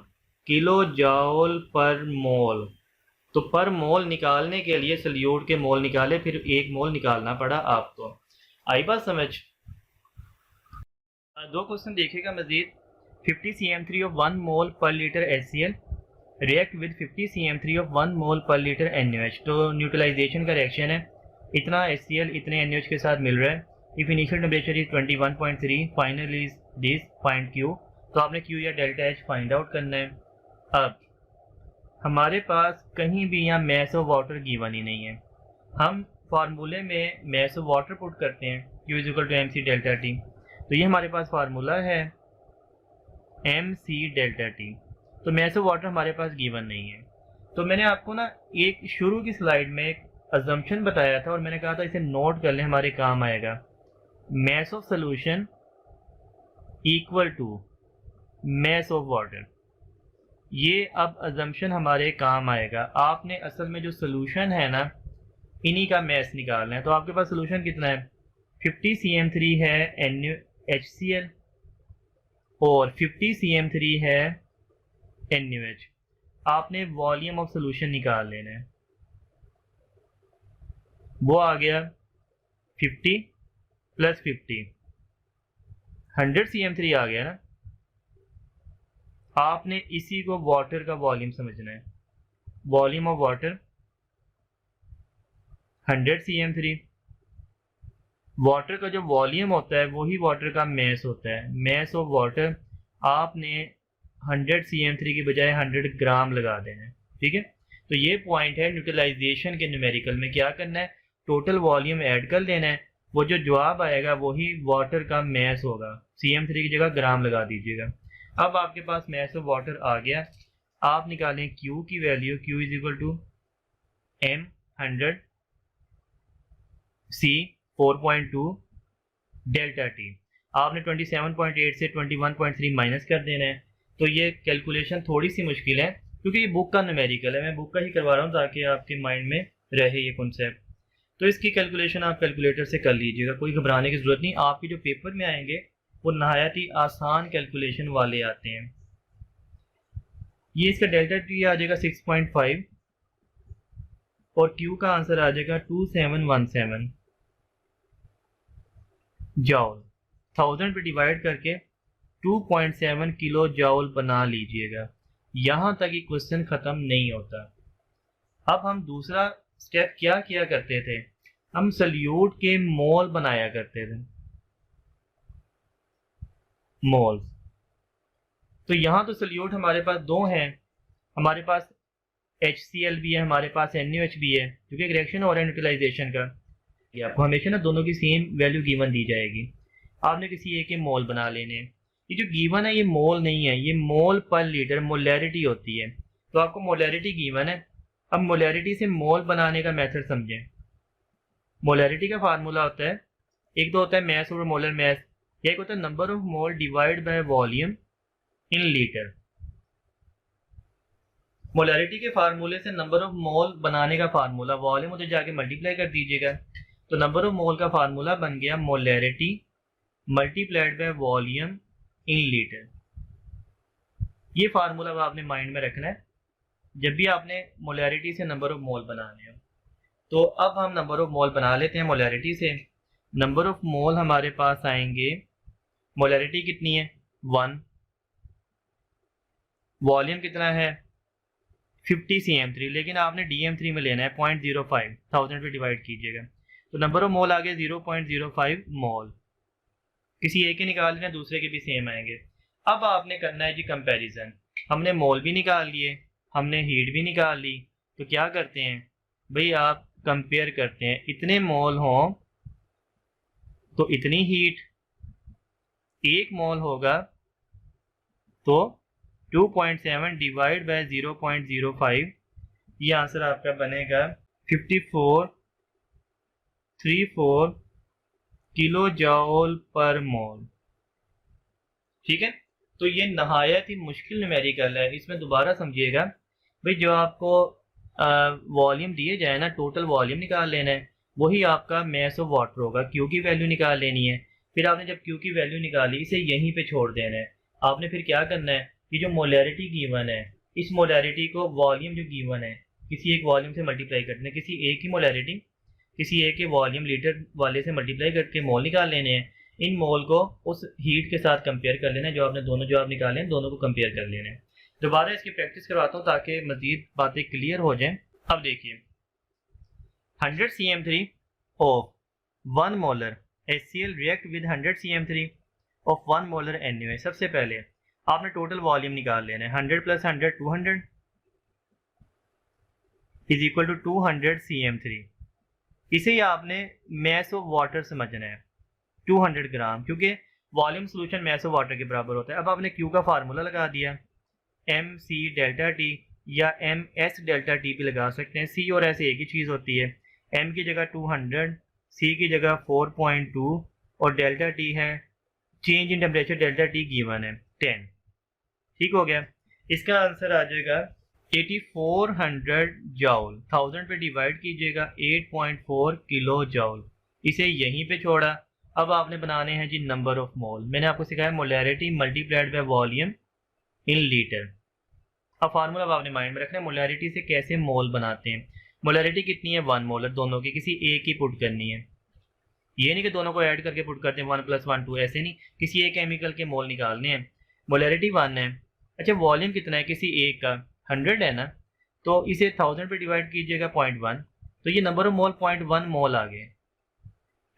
किलो जाउल पर मोल। तो पर मोल निकालने के लिए सल्यूट के मोल निकाले, फिर 1 मोल निकालना पड़ा आपको। आई बात समझ। दो क्वेश्चन देखेगा मजीद। 50 CM3 ऑफ 1 मोल पर litre HCl react with 50 CM3 of 1 मोल पर लीटर NaOH। तो न्यूट्रलाइजेशन का रिएक्शन है, इतना HCl इतने NaOH के साथ मिल रहा है। If initial temperature is 21.3, final is this, find Q। तो आपने Q या डेल्टा H फाइंड आउट करना है। अब हमारे पास कहीं भी यहाँ मैस ऑफ वाटर गिवन ही नहीं है। हम फार्मूले में मैस ऑफ वाटर पुट करते हैं, Q is equal to MC delta T। तो ये हमारे पास फार्मूला है MC डेल्टा T। तो मैस ऑफ वाटर हमारे पास गिवन नहीं है। तो मैंने आपको ना एक शुरू की स्लाइड में एक अजम्पशन बताया था और मैंने कहा था इसे नोट कर लें, हमारे काम आएगा। Mass of solution equal to mass of water. ये अब अजम्पशन हमारे काम आएगा। आपने असल में जो सोल्यूशन है ना इन्हीं का मैस निकालना है। तो आपके पास सोल्यूशन कितना है, 50 CM3 है HCl और 50 CM3 है NaOH। आपने वॉल्यूम ऑफ सोल्यूशन निकाल लेना है। वो आ गया 50 प्लस 50, 100 CM3 आ गया ना। आपने इसी को वाटर का वॉल्यूम समझना है। Volume of water 100 CM3। Water का जो वॉल्यूम होता है वही वाटर का मैस होता है। मैस ऑफ वाटर आपने 100 CM3 की बजाय 100 ग्राम लगा देना है। ठीक है, तो ये पॉइंट है न्यूट्रलाइजेशन के न्यूमेरिकल में। क्या करना है, टोटल वॉल्यूम ऐड कर लेना है, वो जो जवाब आएगा वही वाटर का मैस होगा। CM3 की जगह ग्राम लगा दीजिएगा। अब आपके पास मैस ऑफ वाटर आ गया। आप निकालें Q की value, Q is equal to M 100 C 4.2 delta T। आपने 27.8 से 21.3 माइनस कर देना है। तो ये कैलकुलेशन थोड़ी सी मुश्किल है क्योंकि ये बुक का न्यूमेरिकल है, मैं बुक का ही करवा रहा हूँ ताकि आपके माइंड में रहे ये कॉन्सेप्ट। तो इसकी कैलकुलेशन आप कैलकुलेटर से कर लीजिएगा, कोई घबराने की ज़रूरत नहीं। आपके जो पेपर में आएंगे वो नहायत ही आसान कैलकुलेशन वाले आते हैं। ये इसका डेल्टा T आ जाएगा 6.5 और Q का आंसर आ जाएगा 2717 जाउल। 1000 पे डिवाइड करके 2.7 किलो जाउल बना लीजिएगा। यहाँ तक ही क्वेश्चन ख़त्म नहीं होता। अब हम दूसरा स्टेप क्या किया करते थे, हम सल्यूट के मोल बनाया करते थे, मोल्स। तो यहाँ तो सल्यूट हमारे पास दो हैं, हमारे पास HCl भी है, हमारे पास NaOH भी है, क्योंकि एक रिएक्शन हो रहा है न्यूट्रलाइजेशन का। ये आपको हमेशा ना दोनों की सेम वैल्यू गिवन दी जाएगी। आपने किसी एक के मोल बना लेने। ये जो गिवन है ये मोल नहीं है, ये मोल पर लीटर मोलैरिटी होती है। तो आपको मोलैरिटी गिवन है। अब मोलैरिटी से मोल बनाने का मेथड समझें। मोलैरिटी का फार्मूला होता है, एक तो होता है मैस ओवर मोलर मैस, एक होता है number of mole divide by volume in litre. Molarity के फार्मूले से नंबर ऑफ मोल बनाने का फार्मूला, वॉल्यूम उधर जाके मल्टीप्लाई कर दीजिएगा। तो नंबर ऑफ मोल का फार्मूला बन गया molarity multiplied by volume in litre. ये फार्मूला आपने माइंड में रखना है जब भी आपने मोलैरिटी से नंबर ऑफ मोल बनाने हो। तो अब हम नंबर ऑफ मोल बना लेते हैं मोलैरिटी से। नंबर ऑफ मोल हमारे पास आएंगे, मोलैरिटी कितनी है 1, वॉल्यूम कितना है 50 CM3, लेकिन आपने DM3 में लेना है 0.05, 1000 पे डिवाइड कीजिएगा। तो नंबर ऑफ मोल आ गया 0.05 मोल। किसी एक के निकाल लेना, दूसरे के भी सेम आएंगे। अब आपने करना है जी कंपैरिजन। हमने मोल भी निकाल लिए, हमने हीट भी निकाल ली, तो क्या करते हैं भाई, आप कंपेयर करते हैं। इतने मोल हों तो इतनी हीट, एक मोल होगा तो 2.7 डिवाइड बाय 0.05, ये आंसर आपका बनेगा 5434 किलो जॉल पर मोल। ठीक है, तो ये नहायत ही मुश्किल न्यूमेरिकल है, इसमें दोबारा समझिएगा भाई। जो आपको वॉल्यूम दिए जाए ना, टोटल वॉल्यूम निकाल लेना है, वही आपका मैस ऑफ वाटर होगा। क्यू की वैल्यू निकाल लेनी है, फिर आपने जब क्यू की वैल्यू निकाली इसे यहीं पे छोड़ देना है। आपने फिर क्या करना है, ये जो मोलैरिटी गिवन है, इस मोलैरिटी को वॉल्यूम जो गिवन है किसी एक वॉल्यूम से मल्टीप्लाई करना है। किसी एक की मोलैरिटी किसी एक के वॉल्यूम लीटर वाले से मल्टीप्लाई करके मोल निकाल लेने हैं। इन मोल को उस हीट के साथ कंपेयर कर लेना है, जो आपने दोनों जो आप निकाले हैं दोनों को कंपेयर कर लेना है। दोबारा इसकी प्रैक्टिस करवाता हूँ ताकि मजीद बातें क्लियर हो जाएं। अब देखिए 100 CM3 of 1 molar HCl react with 100 CM3 of 1 molar NaOH। सबसे पहले आपने टोटल वॉल्यूम निकाल लेना है। 100 + 100 200 इज इक्वल टू 200 CM3। इसे ही आपने मैस ऑफ वाटर समझना है 200 ग्राम, क्योंकि volume solution mess of water के बराबर होता है। अब आपने क्यू का फार्मूला लगा दिया, MC डेल्टा टी या MS डेल्टा टी भी लगा सकते हैं। C और S एक ही चीज़ होती है। M की जगह 200, C की जगह 4.2 और डेल्टा टी है change in temperature, delta T given है 10। ठीक हो गया, इसका आंसर आ जाएगा 8400 जॉल। 1000 पे डिवाइड कीजिएगा 8.4 किलो जॉल। इसे यहीं पे छोड़ा। अब आपने बनाने हैं जी नंबर ऑफ मोल। मैंने आपको सिखाया molarity multiplied by volume in litre. अब फार्मूला आपने माइंड में रखना है, मोलैरिटी से कैसे मोल बनाते हैं। मोलैरिटी कितनी है 1 मोलर, दोनों की किसी एक ही पुट करनी है। ये नहीं कि दोनों को ऐड करके पुट करते हैं 1 + 1 2, ऐसे नहीं, किसी एक केमिकल के मोल निकालने हैं। मोलैरिटी 1 है। अच्छा वॉल्यूम कितना है किसी एक का, 100 है ना, तो इसे 1000 पे डिवाइड कीजिएगा 0.1, तो ये नंबर ऑफ मोल 0.1 मोल आ गए।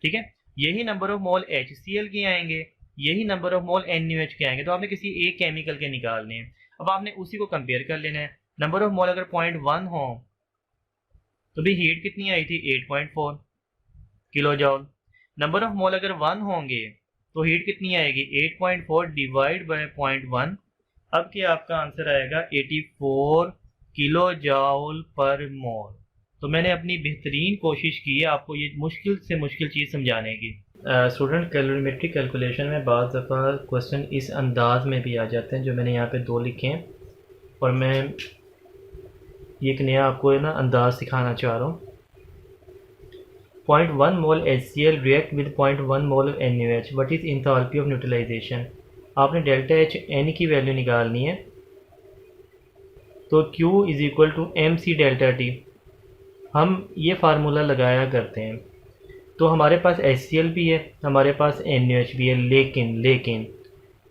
ठीक है, यही नंबर ऑफ मोल HCl के आएंगे, यही नंबर ऑफ मोल NaOH के आएंगे। तो आपने किसी एक केमिकल के निकालने हैं। अब आपने उसी को कंपेयर कर लेना है। नंबर ऑफ मोल अगर 0.1 हो तो भी हीट कितनी आई थी 8.4 किलो जॉल। नंबर ऑफ मोल अगर 1 होंगे तो हीट कितनी आएगी 8.4 डिवाइड बाय 0.1। अब क्या आपका आंसर आएगा 84 किलो जॉल पर मोल। तो मैंने अपनी बेहतरीन कोशिश की है आपको ये मुश्किल से मुश्किल चीज़ समझाने की। स्टूडेंट कैलोरीमेट्रिक कैलकुलेशन में बाज़ दफ़ा क्वेश्चन इस अंदाज में भी आ जाते हैं जो मैंने यहाँ पे 2 लिखे हैं, और मैं ये एक नया आपको ना अंदाज सिखाना चाह रहा हूँ। 0.1 mole HCl react with 0.1 mole NaOH, what is enthalpy of neutralization. आपने डेल्टा H N की वैल्यू निकालनी है, तो Q = MC डेल्टा T। हम ये फार्मूला लगाया करते हैं, तो हमारे पास HCl भी है, हमारे पास NaOH भी है, लेकिन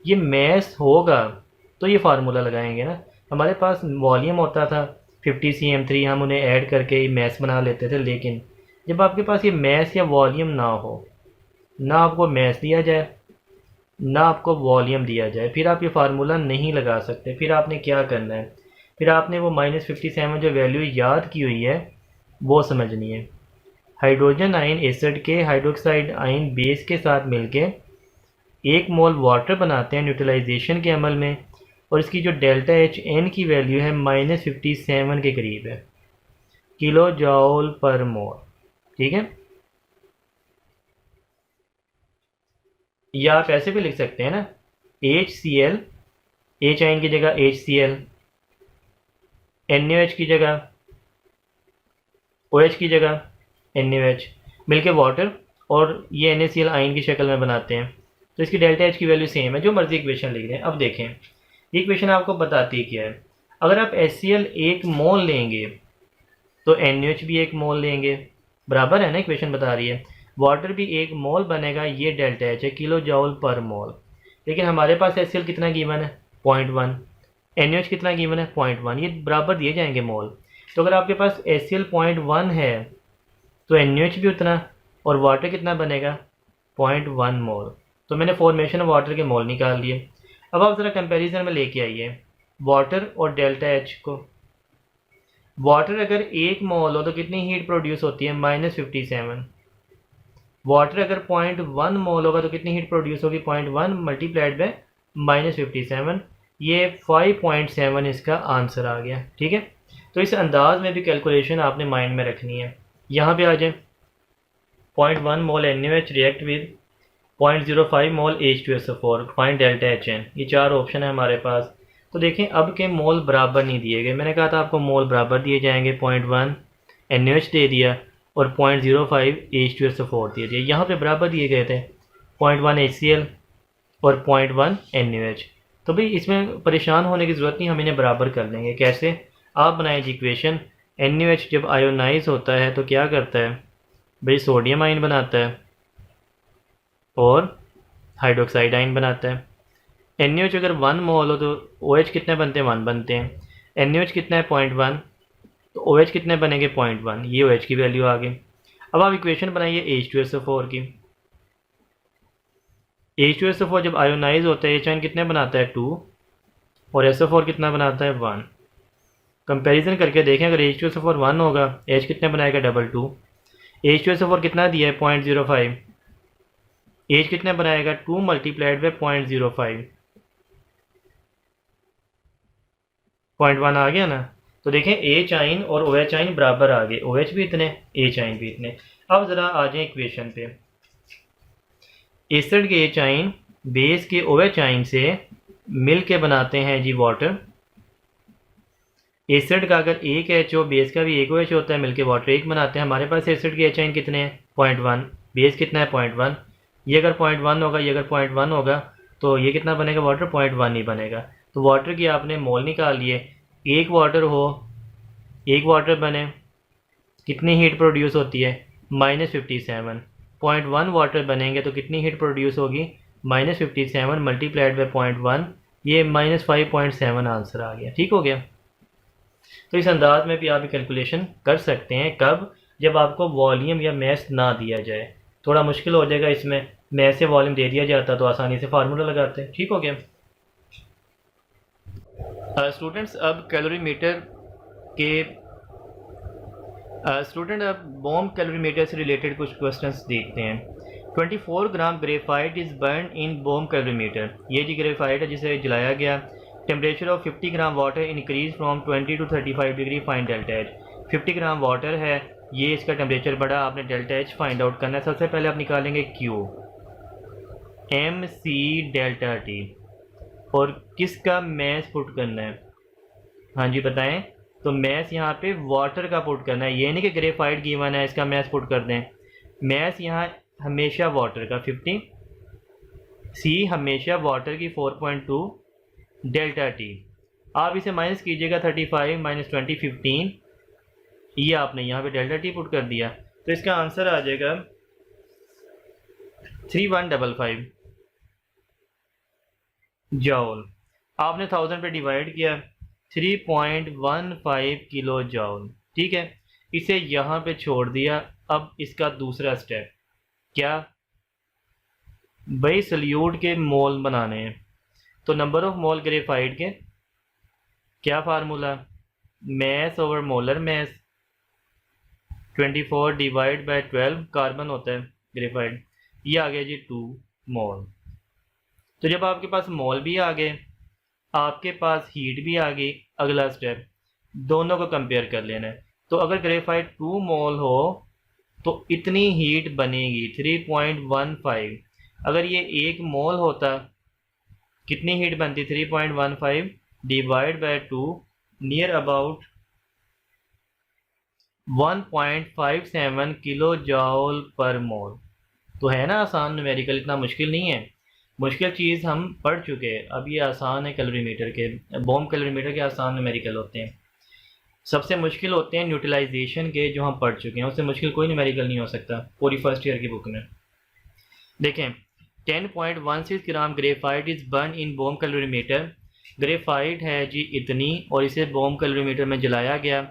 ये मैस होगा तो ये फार्मूला लगाएंगे ना। हमारे पास वॉल्यूम होता था 50 CM3, हम उन्हें ऐड करके मैस बना लेते थे। लेकिन जब आपके पास ये मैस या वॉल्यूम ना हो, ना आपको मैस दिया जाए ना आपको वॉल्यूम दिया जाए, फिर आप ये फार्मूला नहीं लगा सकते। फिर आपने क्या करना है, फिर आपने वो -57 जो वैल्यू याद की हुई है वो समझनी है। हाइड्रोजन आयन एसिड के हाइड्रोक्साइड आयन बेस के साथ मिलके 1 मोल वाटर बनाते हैं न्यूट्रलाइजेशन के अमल में, और इसकी जो डेल्टा H N की वैल्यू है -57 के करीब है, किलो जॉल पर मोल। ठीक है, या आप ऐसे भी लिख सकते हैं ना, HCl, H आयन की जगह HCl, NaOH की जगह OH की जगह NaOH मिलके वाटर, और ये NaCl आयन की शक्ल में बनाते हैं। तो इसकी डेल्टा H की वैल्यू सेम है, जो मर्जी इक्वेशन लिख दें। अब देखें ये इक्वेशन आपको बताती क्या है। अगर आप HCl 1 मोल लेंगे तो NaOH भी 1 मोल लेंगे, बराबर है ना, इक्वेशन बता रही है। वाटर भी 1 मोल बनेगा, ये डेल्टा H है, किलो जॉल पर मोल। लेकिन हमारे पास HCl कितना गिवन है 0.1, NaOH कितना गिवन है 0.1, ये बराबर दिए जाएंगे मोल। तो अगर आपके पास HCl 0.1 है तो NaOH भी उतना, और वाटर कितना बनेगा 0.1 मोल। तो मैंने फॉर्मेशन ऑफ वाटर के मोल निकाल लिए। अब आप ज़रा कंपैरिजन में लेके आइए वाटर और डेल्टा एच को। वाटर अगर 1 मोल हो तो कितनी हीट प्रोड्यूस होती है, -57। वाटर अगर 0.1 मोल होगा तो कितनी हीट प्रोड्यूस होगी, 0.1 मल्टीप्लाइड बाय -57। ये 5.7 इसका आंसर आ गया। ठीक है, तो इस अंदाज में भी कैलकुलेशन आपने माइंड में रखनी है। यहाँ पे आ जाए 0.1 mole NaOH react with 0.05 mole H2SO4, find delta HN। ये 4 ऑप्शन है हमारे पास। तो देखें अब के मोल बराबर नहीं दिए गए, मैंने कहा था आपको मोल बराबर दिए जाएंगे। 0.1 NaOH दे दिया और 0.05 H2SO4 दे दिया, यहाँ पे बराबर दिए गए थे 0.1 HCl और 0.1 NaOH। तो भाई इसमें परेशान होने की ज़रूरत नहीं, हम इन्हें बराबर कर लेंगे। कैसे, आप बनाए जी इक्वेशन। NaOH जब आयोनाइज होता है तो क्या करता है भाई, सोडियम आयन बनाता है और हाइड्रोक्साइड आयन बनाता है। NaOH अगर 1 मोल हो तो OH कितने बनते हैं, 1 बनते हैं। NaOH कितना है, 0.1, तो OH कितने बनेंगे, 0.1। ये OH की वैल्यू आ गई। अब आप इक्वेशन बनाइए H2SO4 की। H2SO4 जब आयोनाइज होता है H आयन कितने बनाता है, 2, और SO4 कितना बनाता है, 1। कंपैरिजन करके देखें, अगर H2SO4 1 होगा, H कितने बनाएगा, 2। H2SO4 कितना दिया है, 0.05। H कितने बनाएगा, 2 मल्टीप्लाइड बाय 0.05, 0.1 आ गया ना। तो देखें H आइन और OH आइन बराबर आ गए, OH भी इतने, H आइन भी इतने। अब ज़रा आ जाए इक्वेशन पे। एसिड के H आइन बेस के OH आइन से मिल के बनाते हैं जी वाटर। एसिड का अगर एक H हो, बेस का भी एक OH होता है, मिलके वाटर एक बनाते हैं। हमारे पास एसिड के H आइन कितने हैं, 0.1, बेस कितना है, 0.1। ये अगर 0.1 होगा, ये अगर 0.1 होगा, तो ये कितना बनेगा, वाटर 0.1 ही बनेगा। तो वाटर की आपने मोल निकाल लिए। एक वाटर हो, एक वाटर बने, कितनी हीट प्रोड्यूस होती है, -57। 0.1 वाटर बनेंगे तो कितनी हीट प्रोड्यूस होगी, -57 मल्टीप्लाइड बाय 0.1, ये -5.7 आंसर आ गया। ठीक हो गया। तो इस अंदाज में भी आप कैलकुलेशन कर सकते हैं। कब, जब आपको वॉल्यूम या मैस ना दिया जाए। थोड़ा मुश्किल हो जाएगा इसमें, मैस से वॉल्यूम दे दिया जाता तो आसानी से फार्मूला लगाते हैं। ठीक हो गया। स्टूडेंट्स अब कैलोरीमीटर के अब बॉम्ब कैलोरीमीटर से रिलेटेड कुछ क्वेश्चंस देखते हैं। 24 gram graphite is burn in bomb calorimeter. ये जी ग्रेफाइट है जिसे जलाया गया। Temperature of 50 gram water increase from 20 to 35 degree, find delta H. 50 gram water है, ये इसका टेम्परेचर बढ़ा, आपने डेल्टा एच फाइंड आउट करना है। सबसे पहले आप निकालेंगे Q, MC डेल्टा T, और किसका मैस पुट करना है, हाँ जी बताएं। तो मैस यहाँ पे वाटर का पुट करना है, ये नहीं कि ग्रेफाइट गिवन है इसका मैस पुट कर दें। मैस यहाँ हमेशा वाटर का 50, C हमेशा वाटर की 4.2, डेल्टा T आप इसे माइनस कीजिएगा, 35 - 20 15, ये आपने यहाँ पे डेल्टा T पुट कर दिया। तो इसका आंसर आ जाएगा 3155 जॉल। आपने 1000 पे डिवाइड किया, 3.15 किलो जॉल। ठीक है, इसे यहाँ पे छोड़ दिया। अब इसका दूसरा स्टेप क्या भाई, सल्यूट के मोल बनाने हैं। तो नंबर ऑफ मोल ग्रेफाइट के क्या formula, mass over molar mass, 24 divide by 12 carbon होता है ग्रेफाइट, ये आ गया जी 2 मोल। तो जब आपके पास मोल भी आ गए, आपके पास हीट भी आ गई, अगला स्टेप दोनों को कंपेयर कर लेना है। तो अगर ग्रेफाइट 2 मोल हो तो इतनी हीट बनेगी 3.15। अगर ये 1 मोल होता, कितनी हीट बनती, 3.15 divide by 2, near about 1.57 kilo जॉल पर मोल। तो है ना आसान न्यूमेरिकल, इतना मुश्किल नहीं है। मुश्किल चीज़ हम पढ़ चुके हैं, अब ये आसान है। कैलोरीमीटर के, बॉम्ब कैलोरीमीटर के आसान न्यूमेरिकल होते हैं। सबसे मुश्किल होते हैं न्यूट्रलाइजेशन के, जो हम पढ़ चुके हैं। उससे मुश्किल कोई न्यूमेरिकल नहीं हो सकता पूरी फर्स्ट ईयर की बुक में। देखें 10.16 gram graphite is burn in bomb calorimeter. Graphite है जी इतनी, और इसे बॉम्ब कैलोरीमीटर में जलाया गया।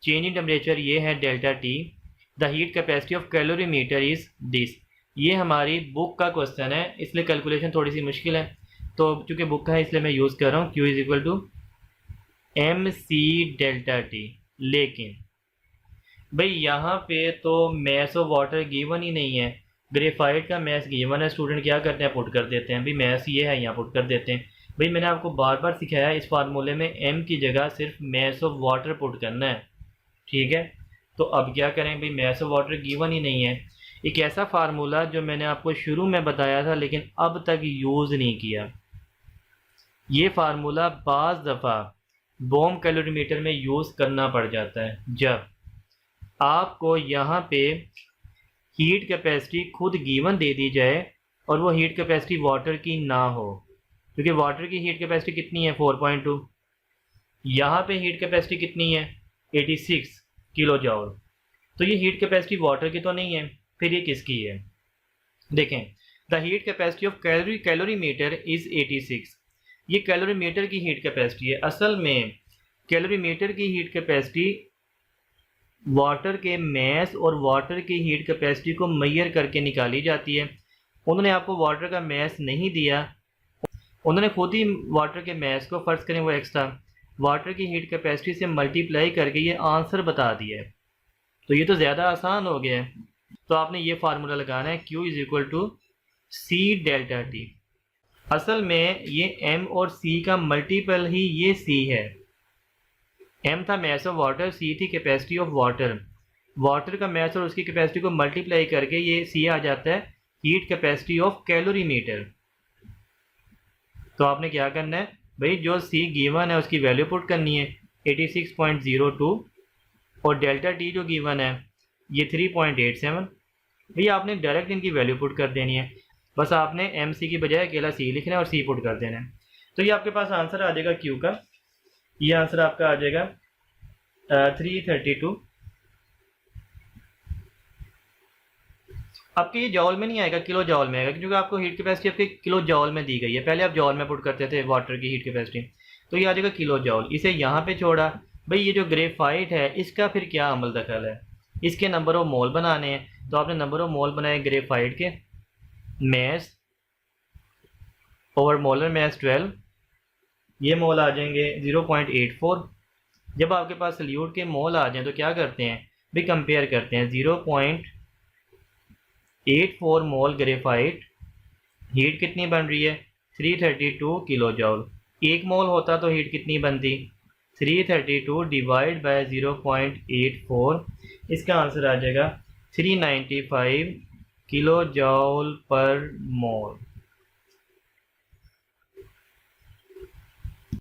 चेंज इन टेम्परेचर ये है delta T। The heat capacity of calorimeter is this. ये हमारी बुक का क्वेश्चन है, इसलिए कैलकुलेशन थोड़ी सी मुश्किल है। तो चूँकि बुक का है इसलिए मैं यूज़ कर रहा हूँ Q is equal to M C delta T. लेकिन भाई यहाँ पे तो मैस ऑफ वाटर गिवन ही नहीं है, ग्रेफाइट का मैस गिवन है। स्टूडेंट क्या करते हैं, पुट कर देते हैं, भाई मैस ये है यहाँ पुट कर देते हैं। भाई मैंने आपको बार बार सिखाया है इस फार्मूले में एम की जगह सिर्फ मैस ऑफ वाटर पुट करना है, ठीक है। तो अब क्या करें, भाई मैस ऑफ वाटर गिवन ही नहीं है। एक ऐसा फार्मूला जो मैंने आपको शुरू में बताया था लेकिन अब तक यूज़ नहीं किया। ये फार्मूला बाज़ दफ़ा बॉम कैलोरीमीटर में यूज़ करना पड़ जाता है जब आपको यहाँ पे हीट कैपेसिटी खुद गिवन दे दी जाए और वो हीट कैपेसिटी वाटर की ना हो, क्योंकि वाटर की हीट कैपेसिटी कितनी है 4.2, यहाँ पे हीट कैपेसिटी कितनी है 86 किलो जॉल। तो ये हीट कैपेसिटी वाटर की तो नहीं है, फिर ये किसकी है? देखें, the heat capacity of calorimeter is 86। ये कैलोरीमीटर की हीट कैपेसिटी है। असल में कैलोरीमीटर की हीट कैपेसिटी वाटर के मैस और वाटर की हीट कैपेसिटी को मेजर करके निकाली जाती है। उन्होंने आपको वाटर का मैस नहीं दिया, उन्होंने खुद ही वाटर के मैस को, फ़र्ज़ करें वो एक्स्ट्रा, वाटर की हीट कैपेसिटी से मल्टीप्लाई करके ये आंसर बता दिया है। तो ये तो ज़्यादा आसान हो गया है। तो आपने ये फार्मूला लगाना है Q is equal to C delta T. असल में ये M और C का मल्टीपल ही ये C है। M था मैस ऑफ वाटर, C थी कैपेसिटी ऑफ वाटर। वाटर का मैस और उसकी कैपेसिटी को मल्टीप्लाई करके ये C आ जाता है हीट कैपेसिटी ऑफ कैलोरीमीटर। तो आपने क्या करना है भाई, जो C गिवन है उसकी वैल्यू पुट करनी है 86.02 और डेल्टा टी जो गिवन है ये 3.87। भैया आपने डायरेक्ट इनकी वैल्यू पुट कर देनी है। बस आपने एम सी की बजाय अकेला सी लिखना है और सी पुट कर देना है। तो ये आपके पास आंसर आ जाएगा क्यू का। ये आंसर आपका आ जाएगा 332। आपके ये जॉल में नहीं आएगा, किलो जॉल में आएगा, क्योंकि आपको हीट कैपेसिटी आपके किलो जॉल में दी गई है। पहले आप जॉल में पुट करते थे वाटर की हीट कैपेसिटी, तो ये आ जाएगा किलो जॉल। इसे यहाँ पे छोड़ा। भाई ये जो ग्रेफाइट है इसका फिर क्या अमल दखल है? इसके नंबर ऑफ मोल बनाने हैं, तो आपने नंबर ऑफ मोल बनाए ग्रेफाइट के, मैस ओवर मोलर मैस 12, ये मोल आ जाएंगे 0.84। जब आपके पास सल्यूट के मोल आ जाएं तो क्या करते हैं भाई, कंपेयर करते हैं। 0.84 मोल ग्रेफाइट, हीट कितनी बन रही है 332 किलो जॉल। एक मोल होता तो हीट कितनी बनती 332 डिवाइड बाय 0.84। इसका आंसर आ जाएगा 395 किलो जॉल पर मोल।